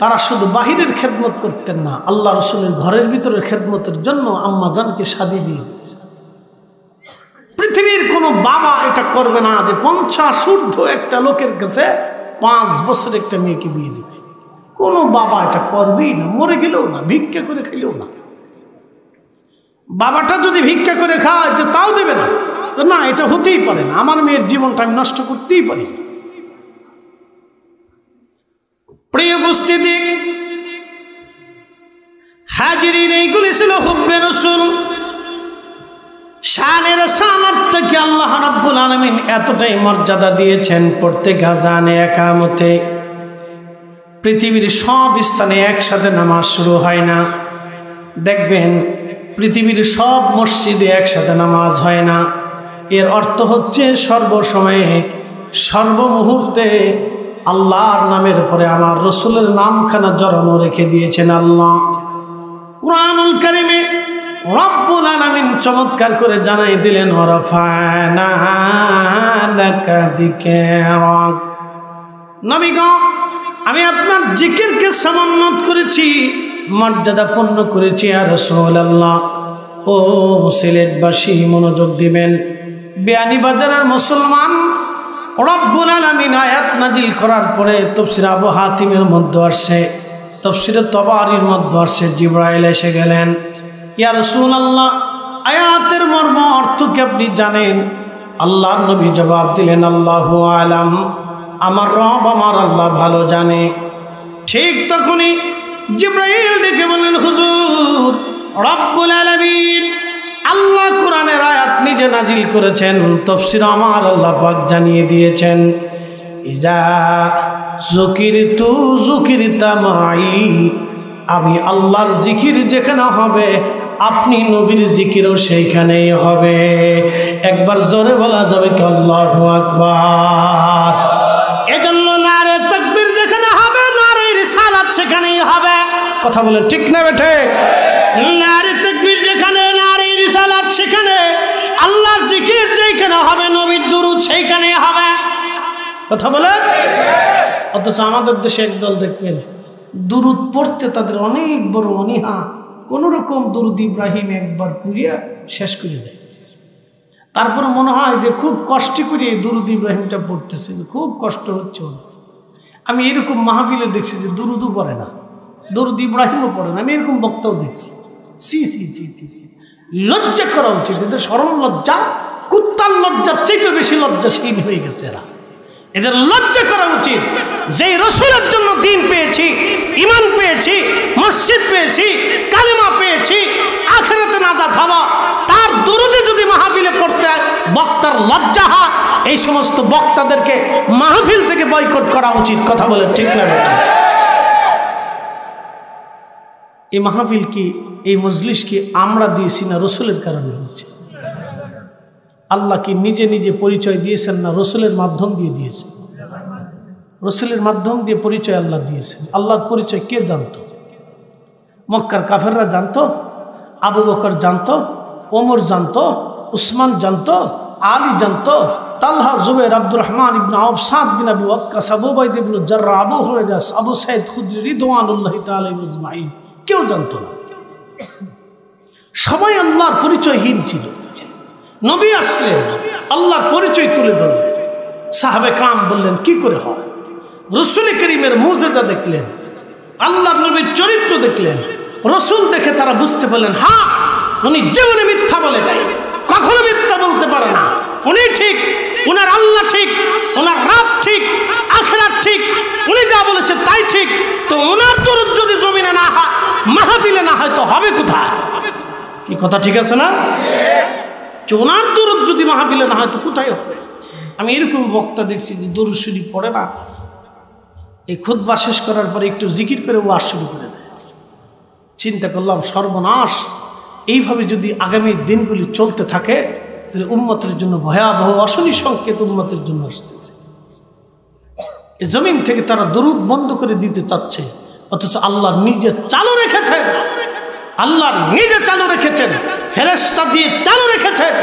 তারা শুধু বাহিরের খেদমত করতেন না, আল্লাহ রসুলের ঘরের ভিতরের খেদমতের জন্য আম্মা জানকে শাদী দিয়ে দিলেন। পৃথিবীর কোনো বাবা এটা করবে না যে 50 ঊর্ধ্ব একটা লোকের কাছে 5 বছর একটা মেয়েকে বিয়ে দিবে। কোনো বাবা এটা করবেই না, মরে গেলেও না, ভিক্ষা করে খেলেও না। বাবাটা যদি ভিক্ষা করে খায় তাও দেবে না। তো না, এটা হতেই পারে না, আমার মেয়ের জীবনটা আমি নষ্ট করতেই পারি না। প্রিয় উপস্থিতি, হাজিরিন, এইগুলি ছিল হুব্বে রাসূল। শানের সালাতটাকে আল্লাহ রাব্বুল আলামিন এতটাই মর্যাদা দিয়েছেন, প্রত্যেক আযানে একামতে পৃথিবীর সব স্থানে একসাথে নামাজ শুরু হয় না। দেখবেন পৃথিবীর সব মসজিদে একসাথে নামাজ হয় না। এর অর্থ হচ্ছে সর্বসময়ে সর্বমুহূর্তে আল্লাহর নামের পরে আমার রসুলের নামখানা জড়ানো রেখে দিয়েছেন আল্লাহ। কুরআনুল কারীমে রব্বুল আলামিন চমৎকার করে জানাই দিলেন, ওয়ারাফা'না লাকা যিকরাক। নবী গো, আমি আপনার জিকিরকে সমুন্নত করেছি, মর্যাদাপূর্ণ করেছি। ইয়া রাসূলুল্লাহ, ও সিলেটবাসী মনোযোগ দিবেন। বিয়ানীবাজারের মুসলমান, রব্বুল আলামিন আয়াত নাজিল করার পরে তাফসীর আবু হাতিমের মধ্যে আসছে, তাফসীরে তাবারির মধ্যে আসছে, জিবরাইল এসে গেলেন। ইয়া রাসূলুল্লাহ, আয়াতের মর্ম অর্থ কি আপনি জানেন? আল্লাহর নবী জবাব দিলেন, আল্লাহু আলাম, আমার রব আমার আল্লাহ ভালো জানে। ঠিক তখনই জিবরাইল ডেকে বললেন, হুজুর, রব্বুল আলামিন আল্লাহ কোরআনের আয়াত নিজে নাজিল করেছেন, তাফসীর আমার আল্লাহ পাক জানিয়ে দিয়েছেন, ইজা যুকিরতু যুকিরতা মাই, আমি আল্লাহর জিকির যেখানে হবে আপনি নবীর জিকিরও সেইখানেই হবে। একবার জোরে বলা যাবে কি আল্লাহু আকবার? এজন্য নারে তাকবীর যেখানে হবে, নারে রিসালাত সেখানেই হবে। কথা বলে ঠিক না বেঠে? নারে তাকবীর যেখানে, নারে রিসালাত সেখানে, আল্লাহর জিকির যেখানে হবে, নবীর দুরূদ সেইখানেই হবে। কথা বলে। অথচ আমাদের দেশে একদল দেখবেন দুরূদ পড়তে তাদের অনেক বড় অনীহা, কোন রকম দুরূদ ইব্রাহিম একবার পড়িয়া শেষ করে দেয়। তারপর মনে হয় যে খুব কষ্ট করে দুরূদ ইব্রাহিমটা পড়তেছে, খুব কষ্ট হচ্ছে। আমি এরকম মাহফিলে দেখছি যে দুরূদও পড়ে না, দুরূদ ইব্রাহিমও পড়ে না। আমি এরকম বক্তাও দেখছি। সি সি সি সি সি, লজ্জা করা উচিত। এদের শরম লজ্জা কুত্তার লজ্জার চাইতে বেশি লজ্জাশীল হয়ে গেছে এরা। এদের লজ্জা করা উচিত। যেই রসুলের জন্য দিন পেয়েছি, ঈমান পেয়েছি, মসজিদ পেয়েছি, কালিমা পেয়েছি, আখিরাতে নাজাত হব, তার দুরূদে যদি মাহফিলে পড়তে হয় বক্তার লজ্জা হয়, এই সমস্ত বক্তাদেরকে মাহফিল থেকে বয়কট করা উচিত। কথা বলে ঠিক না? এই মাহফিল কি, এই মজলিস কি আমরা দিয়েছি না রসুলের কারণে হচ্ছে? আল্লাহ কি নিজে নিজে পরিচয় দিয়েছেন না রসুলের মাধ্যম দিয়ে দিয়েছেন? রসুলের মাধ্যম দিয়ে পরিচয় আল্লাহ দিয়েছেন। আল্লাহর পরিচয় কে জানতো? মক্কার কাফেররা জানতো, আবু বকর জানতো, ওমর জানতো, উসমান জানতো, আলী জানতো, তালহা, জুবাইর, আব্দুর রহমান ইবনে আউফ, সাদ বিন আবি ওয়াক্কাস, আবু উবাইদা ইবনে জাররাহ, আবু হুরায়রা, আবু সাঈদ খুদরি রিদওয়ানুল্লাহি তাআলা আজমাইন কেউ জানতো না। সবাই আল্লাহর পরিচয়হীন ছিল। নবী আসলেন, আল্লাহর পরিচয় তুলে ধরলেন। সাহাবে কাম বললেন কি করে হয়? রসুল করিমের মুজিজা দেখলেন, আল্লাহর নবীর চরিত্র দেখলেন। রসুল দেখে তারা বুঝতে পারলেন, হ্যাঁ, উনি জীবনে মিথ্যা বলে নাই, কখনো মিথ্যা বলতে পারে না। উনি ঠিক, উনার আল্লাহ ঠিক, ওনার রাব ঠিক, আখিরাত ঠিক, উনি যা বলেছে তাই ঠিক। তো ওনার দরুদ যদি জমিনে না হয়, মাহফিলে না হয়, তো হবে কোথায়? কি কথা ঠিক আছে না? ওনার দরুদ যদি মাহফিলে না হয় তো কোথায় হবে? আমি এরকম বক্তা দেখছি যে দরুদ শরীফ পড়ে না, এই খুতবা শেষ করার পরে একটু জিকির করে ওয়াজ শুরু করে দেয়। চিন্তা করলাম, সর্বনাশ। এইভাবে যদি আগামী দিনগুলি চলতে থাকে তাহলে উম্মতের জন্য ভয়াবহ অশনি সংকেত উম্মতের জন্য আসতেছে। এই জমিন থেকে তারা দরুদ বন্ধ করে দিতে চাচ্ছে, অথচ আল্লাহ নিজে চালু রেখেছেন। আল্লাহ নিজে চালু রেখেছেন, ফেরেশতা দিয়ে চালু রেখেছেন।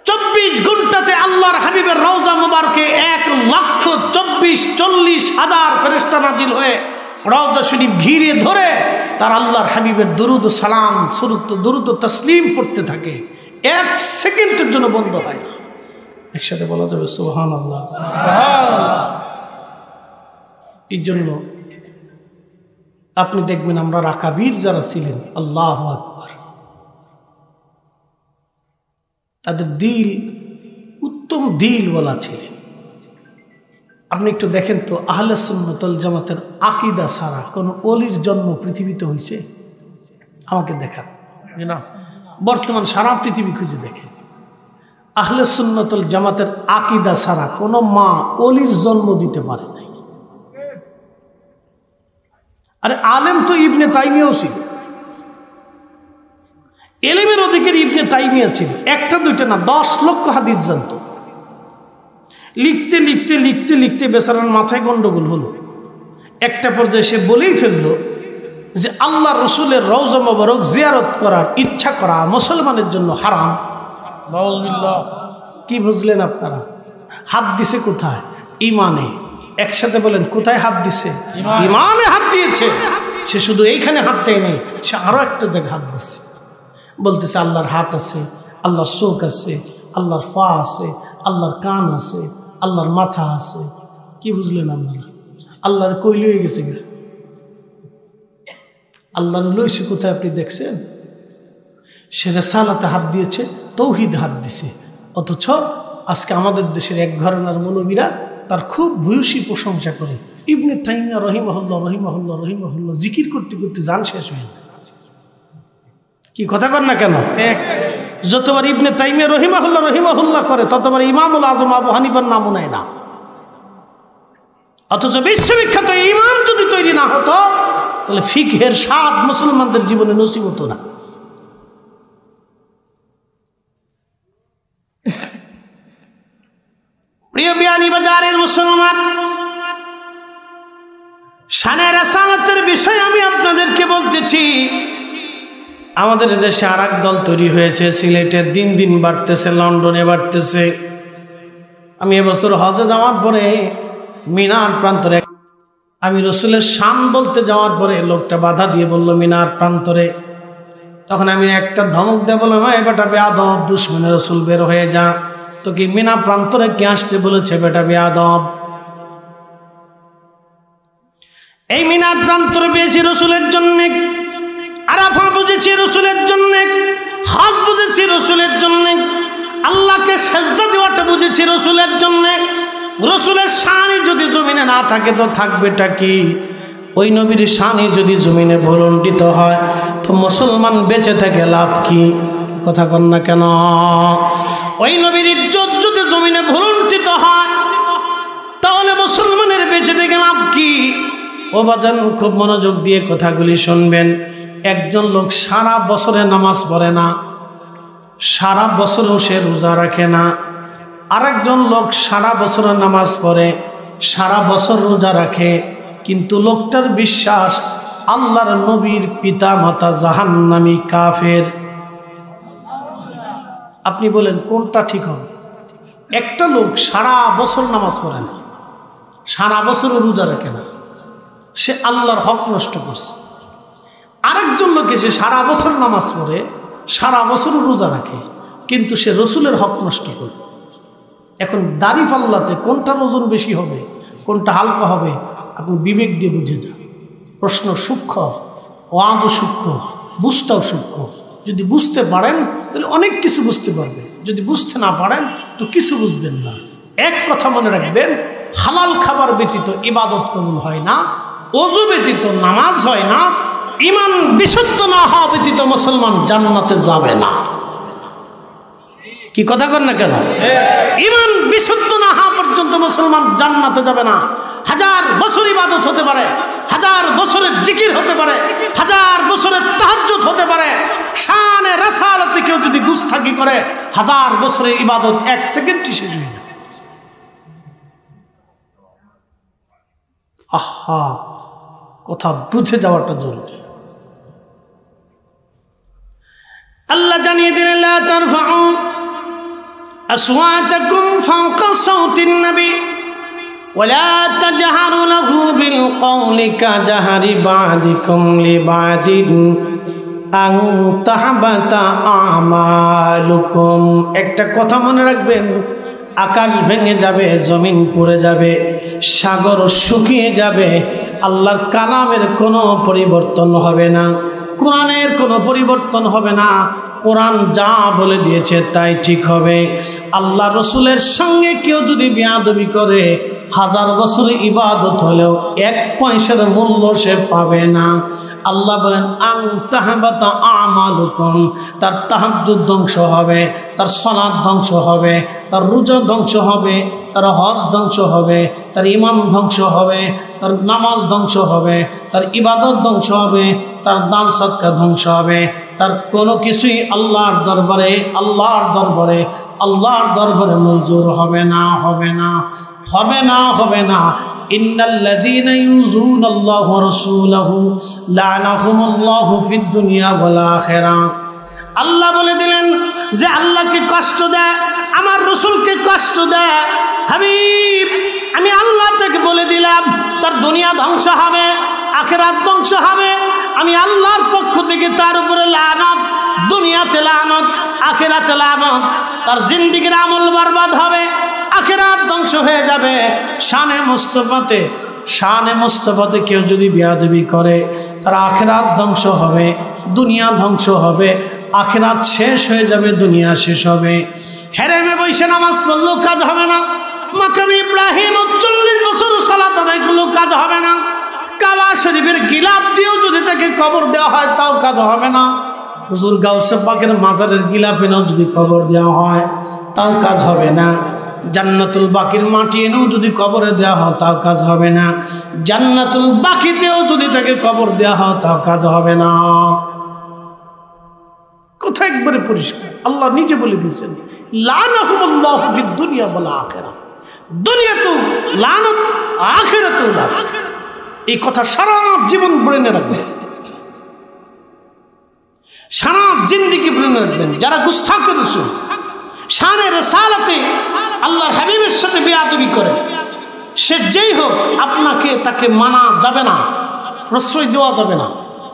24 ঘন্টাতে আল্লাহর হাবিবের রওজা মুবারকে 1,24,40,000 ফেরেশতা নাজিল হয়ে রওজা শরীফ ঘিরে ধরে তার আল্লাহর হাবিবের দুরুদ সালাম, দুরুদ তাসলিম পড়তে থাকে। 1 সেকেন্ডের জন্য বন্ধ হয় না। একসাথে বলা যাবে সুবহানাল্লাহ। এই জন্য আপনি দেখবেন আমরা রাকাবীর যারা ছিলেন, আল্লাহু আকবার, তাদের দিল উত্তম দিল বলা ছিলেন। আপনি একটু দেখেন তো, আহলে সুন্নাত ওয়াল জামাতের আকীদা ছাড়া কোন ওলির জন্ম পৃথিবীতে হয়েছে? আমাকে দেখান না। বর্তমান সারা পৃথিবী খুঁজে দেখেন, আহলে সুন্নাত ওয়াল জামাতের আকীদা ছাড়া কোন মা ওলির জন্ম দিতে পারে নাই। আরে আলেম তো ইবনে তাইমিয়াও ছিল, এলেমের অধিকারী ইবনে তাইমিয়া ছিল। একটা দুইটা না, 10 লক্ষ হাদিস জানতো। লিখতে লিখতে লিখতে লিখতে বেচারার মাথায় গন্ডগোল হলো। একটা পর্যায়ে সে বলেই ফেললো যে আল্লাহ রসুলের রওজা মোবারক জিয়ারত করার ইচ্ছা করা মুসলমানের জন্য হারাম। কি বুঝলেন আপনারা? হাত দিছে কোথায়? ইমানে। একসাথে বলেন, কোথায় হাত দিছে? ইমানে হাত দিয়েছে। সে শুধু এইখানে হাত দেয় নাই, সে আরো একটা জায়গায় হাত দিচ্ছে। বলতেছে আল্লাহর হাত আছে, আল্লাহর চোখ আছে, আল্লাহর পা আছে, আল্লাহর কান আছে, আল্লাহর মাথা আছে। কি বুঝলেন আপনারা? আল্লাহর কই লয়ে গেছে গা? আল্লাহর লইছে কোথায় আপনি দেখছেন? সে রিসালাতে হাত দিয়েছে, তৌহিদ হাত দিছে। অথচ আজকে আমাদের দেশের এক ঘরানার মৌলবীরা তার খুব ভূয়সী প্রশংসা করে। ইবনে তাইমিয়া রহিমাহুল্লাহ রহিমাহুল্লাহ রহিমাহুল্লাহ জিকির করতে করতে জান শেষ হয়ে যায়। কি কথা কর না কেন? যতবার ইবনে তাইমিয়া রহিমাহুল্লাহ রহিমাহুল্লাহ করে ততবার ইমামুল আজম আবু হানিফার নামও নেয় না। অথচ বিশ্ববিখ্যাত ইমাম যদি তৈরি না হতো তাহলে ফিকহের স্বাদ মুসলমানদের জীবনে নসিব হতো না। প্রিয় বিয়ানীবাজারের মুসলমান, শানে রিসালাতের বিষয় আমি আপনাদেরকে বলতেছি। আমাদের দেশে আর এক দল তৈরি হয়েছে, সিলেটে দিন দিন বাড়তেছে, লন্ডনে বাড়তেছে। আমি এবছর হজে যাওয়ার পরে মিনার প্রান্তরে আমি রসুলের শান বলতে যাওয়ার পরে লোকটা বাধা দিয়ে বলল মিনার প্রান্তরে। তখন আমি একটা ধমক দিয়ে বললাম, বেটা বেয়াদব, দুশমনে রসুল বের হয়ে যা। তো কি মিনা প্রান্তরে কে আসতে বলেছে বেটা বেয়াদব? এই মিনার প্রান্তরে পেয়েছি রসুলের জন্যে, আরাফা বুঝেছি রসুলের জন্যে, হজ বুঝেছি রসুলের জন্যে, আল্লাহকে সেজদা দেওয়াটা বুঝেছি রসুলের জন্যে। রসুলের শানই যদি জমিনে না থাকে তো থাকবেটা কি? ওই নবীর শানই যদি জমিনে ভুলণ্ঠিত হয় তো মুসলমান বেঁচে থেকে লাভ কি? কথা কন না কেন? ওই নবীর ইজ্জত যদি জমিনে ভুলণ্ঠিত হয় তাহলে মুসলমানের বেঁচে থেকে লাভ কি? ও বাজান, খুব মনোযোগ দিয়ে কথাগুলি শুনবেন। একজন লোক সারা বছরে নামাজ পড়ে না, সারা বছরও সে রোজা রাখে না। আরেকজন লোক সারা বছর নামাজ পড়ে, সারা বছর রোজা রাখে, কিন্তু লোকটার বিশ্বাস আল্লাহর নবীর পিতা মাতা জাহান্নামী কাফের। আপনি বলেন কোনটা ঠিক হবে? একটা লোক সারা বছর নামাজ পড়ে না, সারা বছরও রোজা রাখে না, সে আল্লাহর হক নষ্ট করছে। আরেকজন লোক এসে সারা বছর নামাজ পড়ে, সারা বছরও রোজা রাখে, কিন্তু সে রসুলের হক নষ্ট করে। এখন দাড়ি পাল্লাতে কোনটার ওজন বেশি হবে, কোনটা হালকা হবে, আপনি বিবেক দিয়ে বুঝে যান। প্রশ্ন সূক্ষ্ম, ওয়াজও সূক্ষ্ম, বুঝটাও সূক্ষ্ম। যদি বুঝতে পারেন তাহলে অনেক কিছু বুঝতে পারবেন, যদি বুঝতে না পারেন তো কিছু বুঝবেন না। এক কথা মনে রাখবেন, হালাল খাবার ব্যতীত ইবাদত কবুল হয় না, ওযু ব্যতীত নামাজ হয় না, ঈমান বিশুদ্ধ না হওয়া ব্যতীত মুসলমান জান্নাতে যাবে না। কি কথা কন না কেন? ঈমান বিশুদ্ধ না হওয়া পর্যন্ত মুসলমান জান্নাতে যাবে না। হাজার বছর ইবাদত হতে পারে, হাজার বছরের জিকির হতে পারে, হাজার বছরের তাহাজ্জুদ হতে পারে, শানে রাসালাতে কেউ যদি গুস্তাখি করে হাজার বছরের ইবাদত 1 সেকেন্ডে শেষ হয়ে যাবে। আহা, কথা বুঝে যাওয়াটা জরুরি। আল্লাহ জানিয়ে দিলেন, লা তারফাউ আসওয়াতাকুম ফাওকা সাওতিন নবী ওয়ালা তাজহারু লাহু বিল কওলি কাজাহরি বা'দিকুম লিবা'দিন আন তাহবাতা আমালুকুম। একটা কথা মনে রাখবেন, আকাশ ভেঙে যাবে, জমিন পড়ে যাবে, সাগর শুকিয়ে যাবে, আল্লাহর কালামের কোনো পরিবর্তন হবে না, কোরআনের কোনো পরিবর্তন হবে না, কোরআন যা বলে দিয়েছে তাই ঠিক হবে। আল্লাহ রসুলের সঙ্গে কেউ যদি বেয়াদবি করে 1000 বছর ইবাদত হলেও 1 পয়সার মূল্য সে পাবে না। আল্লাহ বলেন আং তাহবাতা আমালুকুম, তার তাহাজ্জুদ ধ্বংস হবে, তার সালাত ধ্বংস হবে, তার রোজা ধ্বংস হবে, তার হজ ধ্বংস হবে, তার ঈমান ধ্বংস হবে, তার নামাজ ধ্বংস হবে, তার ইবাদত ধ্বংস হবে, তার দান সদকা ধ্বংস হবে। তার কোনো কিছুই আল্লাহর দরবারে মঞ্জুর হবে না, হবে না, হবে না, হবে না। ইন্নাল্লাযীনা ইউযুনাল্লাহু ওয়া রাসূলাহু লা'নাহুমুল্লাহু ফিদ দুনিয়া ওয়াল আখিরাহ। আল্লাহ বলে দিলেন যে আল্লাহকে কষ্ট দেয়, আমার রসুলকে কষ্ট দেয়, হাবিব আমি আল্লাহ থেকে বলে দিলাম তার দুনিয়া ধ্বংস হবে, আখিরাত ধ্বংস হবে। আমি আল্লাহর পক্ষ থেকে তার উপরে লানত, দুনিয়াতে লানত, আখিরাতে লানত। তার জিন্দেগির আমল বরবাদ হবে, আখিরাত ধ্বংস হয়ে যাবে। শানে মুস্তাফাতে কেউ যদি বেয়াদবি করে তার আখিরাত ধ্বংস হবে, দুনিয়া ধ্বংস হবে, আখিরাত শেষ হয়ে যাবে, দুনিয়া শেষ হবে। হেরেমে বসে নামাজ পড়লেও কাজ হবে না, মাকাম ইব্রাহিম 40 বছর সালাত আদায় করলেও কাজ হবে না, কাবা শরীফের গিলাফ দিয়েও যদি তাকে কবর দেওয়া হয় তাও কাজ হবে না, হুজুর গাউসে পাকের মাজারের গিলাফেও যদি কবর দেওয়া হয় তাও কাজ হবে না, জান্নাতুল বাকির মাটি এনেও যদি কবরে দেওয়া হয় তাও কাজ হবে না, জান্নাতুল বাকিতেও যদি তাকে কবর দেওয়া হয় তাও কাজ হবে না। কথা একবারে পরিষ্কার, আল্লাহ নিজে বলে দিয়েছেন লানাহুমুল্লাহু ফিদ দুনিয়া ওয়াল আখিরাহ। দুনিয়াতেও লানত, আখিরাতেও লানত। এই কথা সারা জীবন ব্রেনে রাখবেন, সারা জিন্দেগি ব্রেনে রাখবেন। যারা গুস্তাখ রাসূল, শানে রিসালাতে আল্লাহর হাবিবের সাথে বেয়াদবি করে, সে যেই হোক, আপনাকে তাকে মানা যাবে না, প্রশ্রয় দেওয়া যাবে না,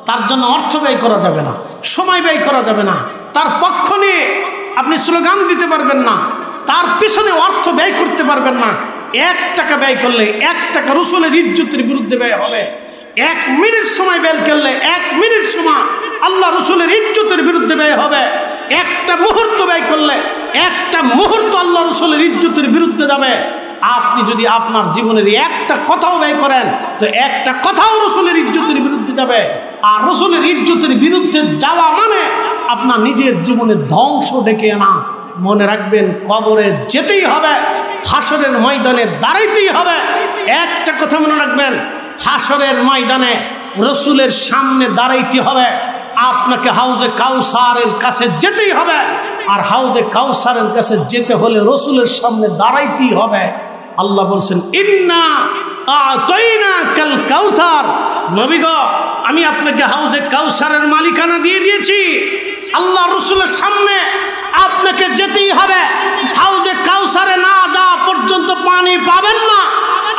তার জন্য অর্থ ব্যয় করা যাবে না, সময় ব্যয় করা যাবে না, তার পক্ষ নিয়ে আপনি স্লোগান দিতে পারবেন না, তার পিছনে অর্থ ব্যয় করতে পারবেন না। 1 টাকা ব্যয় করলে 1 টাকা রসুলের ইজ্জতের বিরুদ্ধে ব্যয় হবে। 1 মিনিট সময় ব্যয় করলে 1 মিনিট সময় আল্লাহ রসুলের ইজ্জতের বিরুদ্ধে ব্যয় হবে। একটা মুহূর্ত ব্যয় করলে 1টা মুহূর্ত আল্লাহ রসুলের ইজ্জতের বিরুদ্ধে যাবে। আপনি যদি আপনার জীবনের 1টা কথাও ব্যয় করেন তো 1টা কথাও রসুলের ইজ্জতের বিরুদ্ধে যাবে। আর রসুলের ইজ্জতের বিরুদ্ধে যাওয়া মানে আপনার নিজের জীবনে ধ্বংস ডেকে আনা। মনে রাখবেন, কবরে যেতেই হবে, হাসরের ময়দানে দাঁড়াইতেই হবে। একটা কথা মনে রাখবেন, হাসরের ময়দানে রসুলের সামনে দাঁড়াইতে হবে। আপনাকে হাউজে কাউসারের কাছে যেতেই হবে, আর হাউজে কাউসারের কাছে যেতে হলে রসুলের সামনে দাঁড়াইতেই হবে। আল্লাহ বলছেন ইন্না আতাইনাকাল কাউসার, নবী গো আমি আপনাকে হাউজে কাউসারের মালিকানা দিয়ে দিয়েছি। আল্লাহ রসুলের সামনে আপনাকে যেতেই হবে। হাউজে কাউসারে না যাওয়া পর্যন্ত পানি পাবেন না,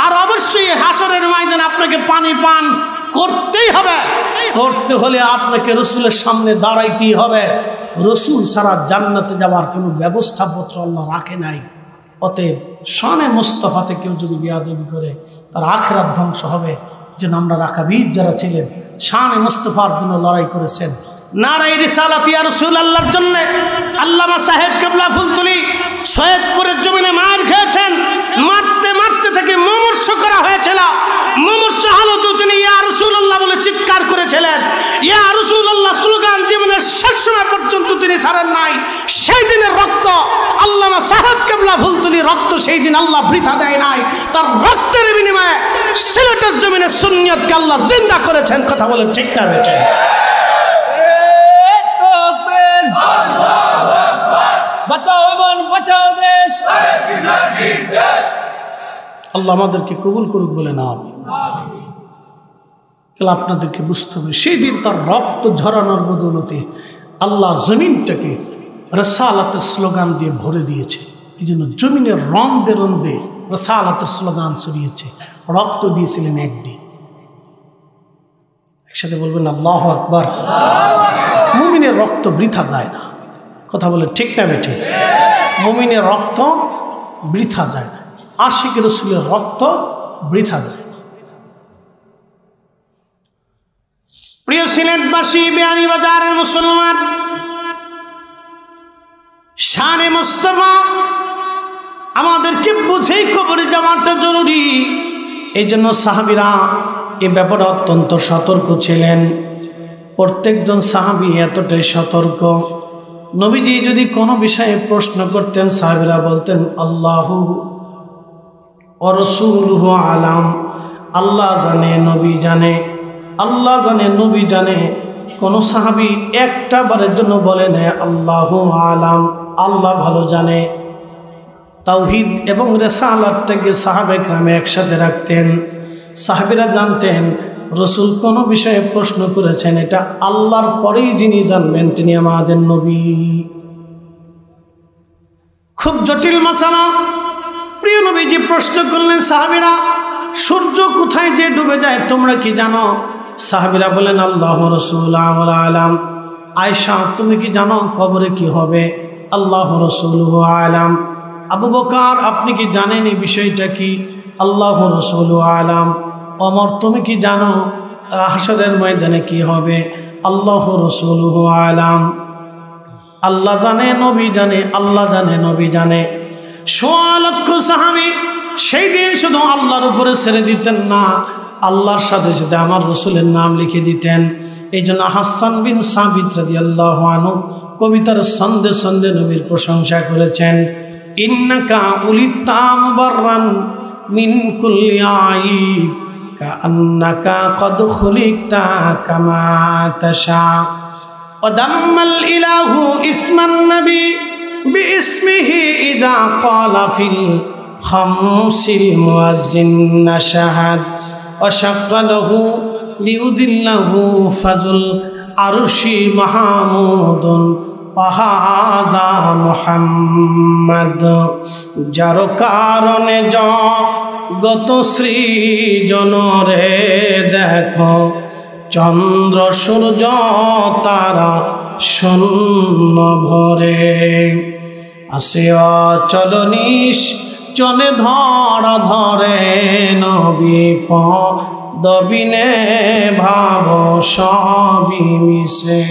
আর অবশ্যই হাসরের ময়দানে আপনাকে পানি পান করতেই হবে। করতে হলে আপনাকে রসুলের সামনে দাঁড়াইতেই হবে। রসুল ছাড়া জান্নাতে যাওয়ার কোনো ব্যবস্থাপত্র আল্লাহ রাখে নাই। অতএব শানে মুস্তাফাতে কেউ যদি বেয়াদবি করে তার আখিরাত ধ্বংস হবে। যেন আমরা রাকাবীর যারা ছিলেন শানে মুস্তাফার জন্য লড়াই করেছেন, নারায়ে রিসালাত ইয়া রাসূলুল্লাহর জন্য আল্লামা সাহেব কেবলা ফুলতলি সৈয়দপুরের জমিনে মার খেয়েছেন। মারতে মারতে থেকে মুমূর্ষ করা হয়েছিল। মুমূর্ষ হালতে তিনি ইয়া রাসূলুল্লাহ বলে চিৎকার করেছিলেন। ইয়া রাসূলুল্লাহ স্লোগান জীবনের শেষ সময় পর্যন্ত তিনি ছাড়েন নাই। সেই দিনের রক্ত আল্লামা সাহেব কেবলা ফুলতলি রক্ত সেই দিন আল্লাহ বৃথা দেয় নাই। তার রক্তের বিনিময়ে সিলেটের জমিনে সুন্নিয়তকে আল্লাহ জিন্দা করেছেন। কথা বলেন ঠিক না বেটে? আল্লাহ আমাদেরকে কবুল করুক বলে না আমি আপনাদেরকে বুঝতে হবে সেই দিন তার রক্ত ঝরানোর বদৌলতে আল্লাহ জমিনটাকে রিসালাতের স্লোগান দিয়ে ভরে দিয়েছে। এই জন্য জমিনের রন্দে রন্দে রিসালাতের স্লোগান ছড়িয়েছে। রক্ত দিয়েছিলেন একদিন। একসাথে বলবেন আল্লাহু আকবার। মুমিনের রক্ত বৃথা যায় না। কথা বলে ঠিক না বেঠে? মুমিনের রক্ত বৃথা যায় না। আশিক রাসূলের রক্ত বৃথা যায় না। প্রিয় সিলেটবাসী, বিয়ানীবাজারের মুসলমান, শানে মুস্তাফা আমাদেরকে বুঝেই কবরে যাওয়াটা জরুরি। এই জন্য সাহাবীরা এ ব্যাপারে অত্যন্ত সতর্ক ছিলেন। প্রত্যেকজন সাহাবী এতটাই সতর্ক, নবীজি যদি কোনো বিষয়ে প্রশ্ন করতেন সাহাবীরা বলতেন আল্লাহু ওয়া রাসূলুহু আলাম, আল্লাহ জানে নবী জানে, আল্লাহ জানে নবী জানে। কোন সাহাবী একটা বারের জন্য বলে না আল্লাহু আলাম, আল্লাহ ভালো জানে। তাওহীদ এবং রিসালাতটাকে সাহাবে কেরামে একসাথে রাখতেন। সাহাবীরা জানতেন রাসূল কোন বিষয়ে প্রশ্ন করেছেন এটা আল্লাহর পরেই যিনি জানবেন তিনি আমাদের নবী। খুব জটিল মাসালা। প্রিয় নবীজি প্রশ্ন করলেন সাহাবীরা, সূর্য কোথায় যে ডুবে যায় তোমরা কি জানো? সাহাবীরা বলেন আল্লাহ রাসূল আলাম। আয়েশা তুমি কি জানো কবরে কি হবে? আল্লাহ রাসূলুহু আলাম। আবু বকর আপনি কি জানেন এই বিষয়টা কি? আল্লাহ রাসূলুহু আলাম। ওমর তুমি কি জানো হাশরের ময়দানে কি হবে? আল্লাহ রাসূলুহু আলাম। আল্লাহ জানে নবী জানে, আল্লাহ জানে নবী জানে। ১৬ লক্ষ সাহাবী সেই দিন শুধু আল্লাহর উপরে ছেড়ে দিতেন না, আল্লাহর সাথে সাথে আমার রাসূলের নাম লিখে দিতেন। এই জন্য হাসান বিন সাবিত রাদিয়াল্লাহু আনহু কবিতার ছন্দে ছন্দে নবীর প্রশংসা করেছেন। ইন্নাকা উলিতা মুবাররান মিন কুল্লি আইব কাআন্নাকা কদ খুলিকতা কামা তাশা ওয়া দাম্মাল ইলাহু ইসমান নবী বিইসমিহি ইযা ক্বালা ফিল খামসিল মুয়াজ্জিন নাশাহাদ ওয়া শাক্কালাহু লিউদিল্লাহু ফাজুল আরশি মাহমুদুন ওয়াহাজা মুহাম্মদ। যার কারণে জগত সৃজন রে দেখো চন্দ্র সূর্য তারা শূন্য ভরে আসে অচল নিশ্চলে ধরা ধরে নবী পদবিনে ভাব সবই মিশে।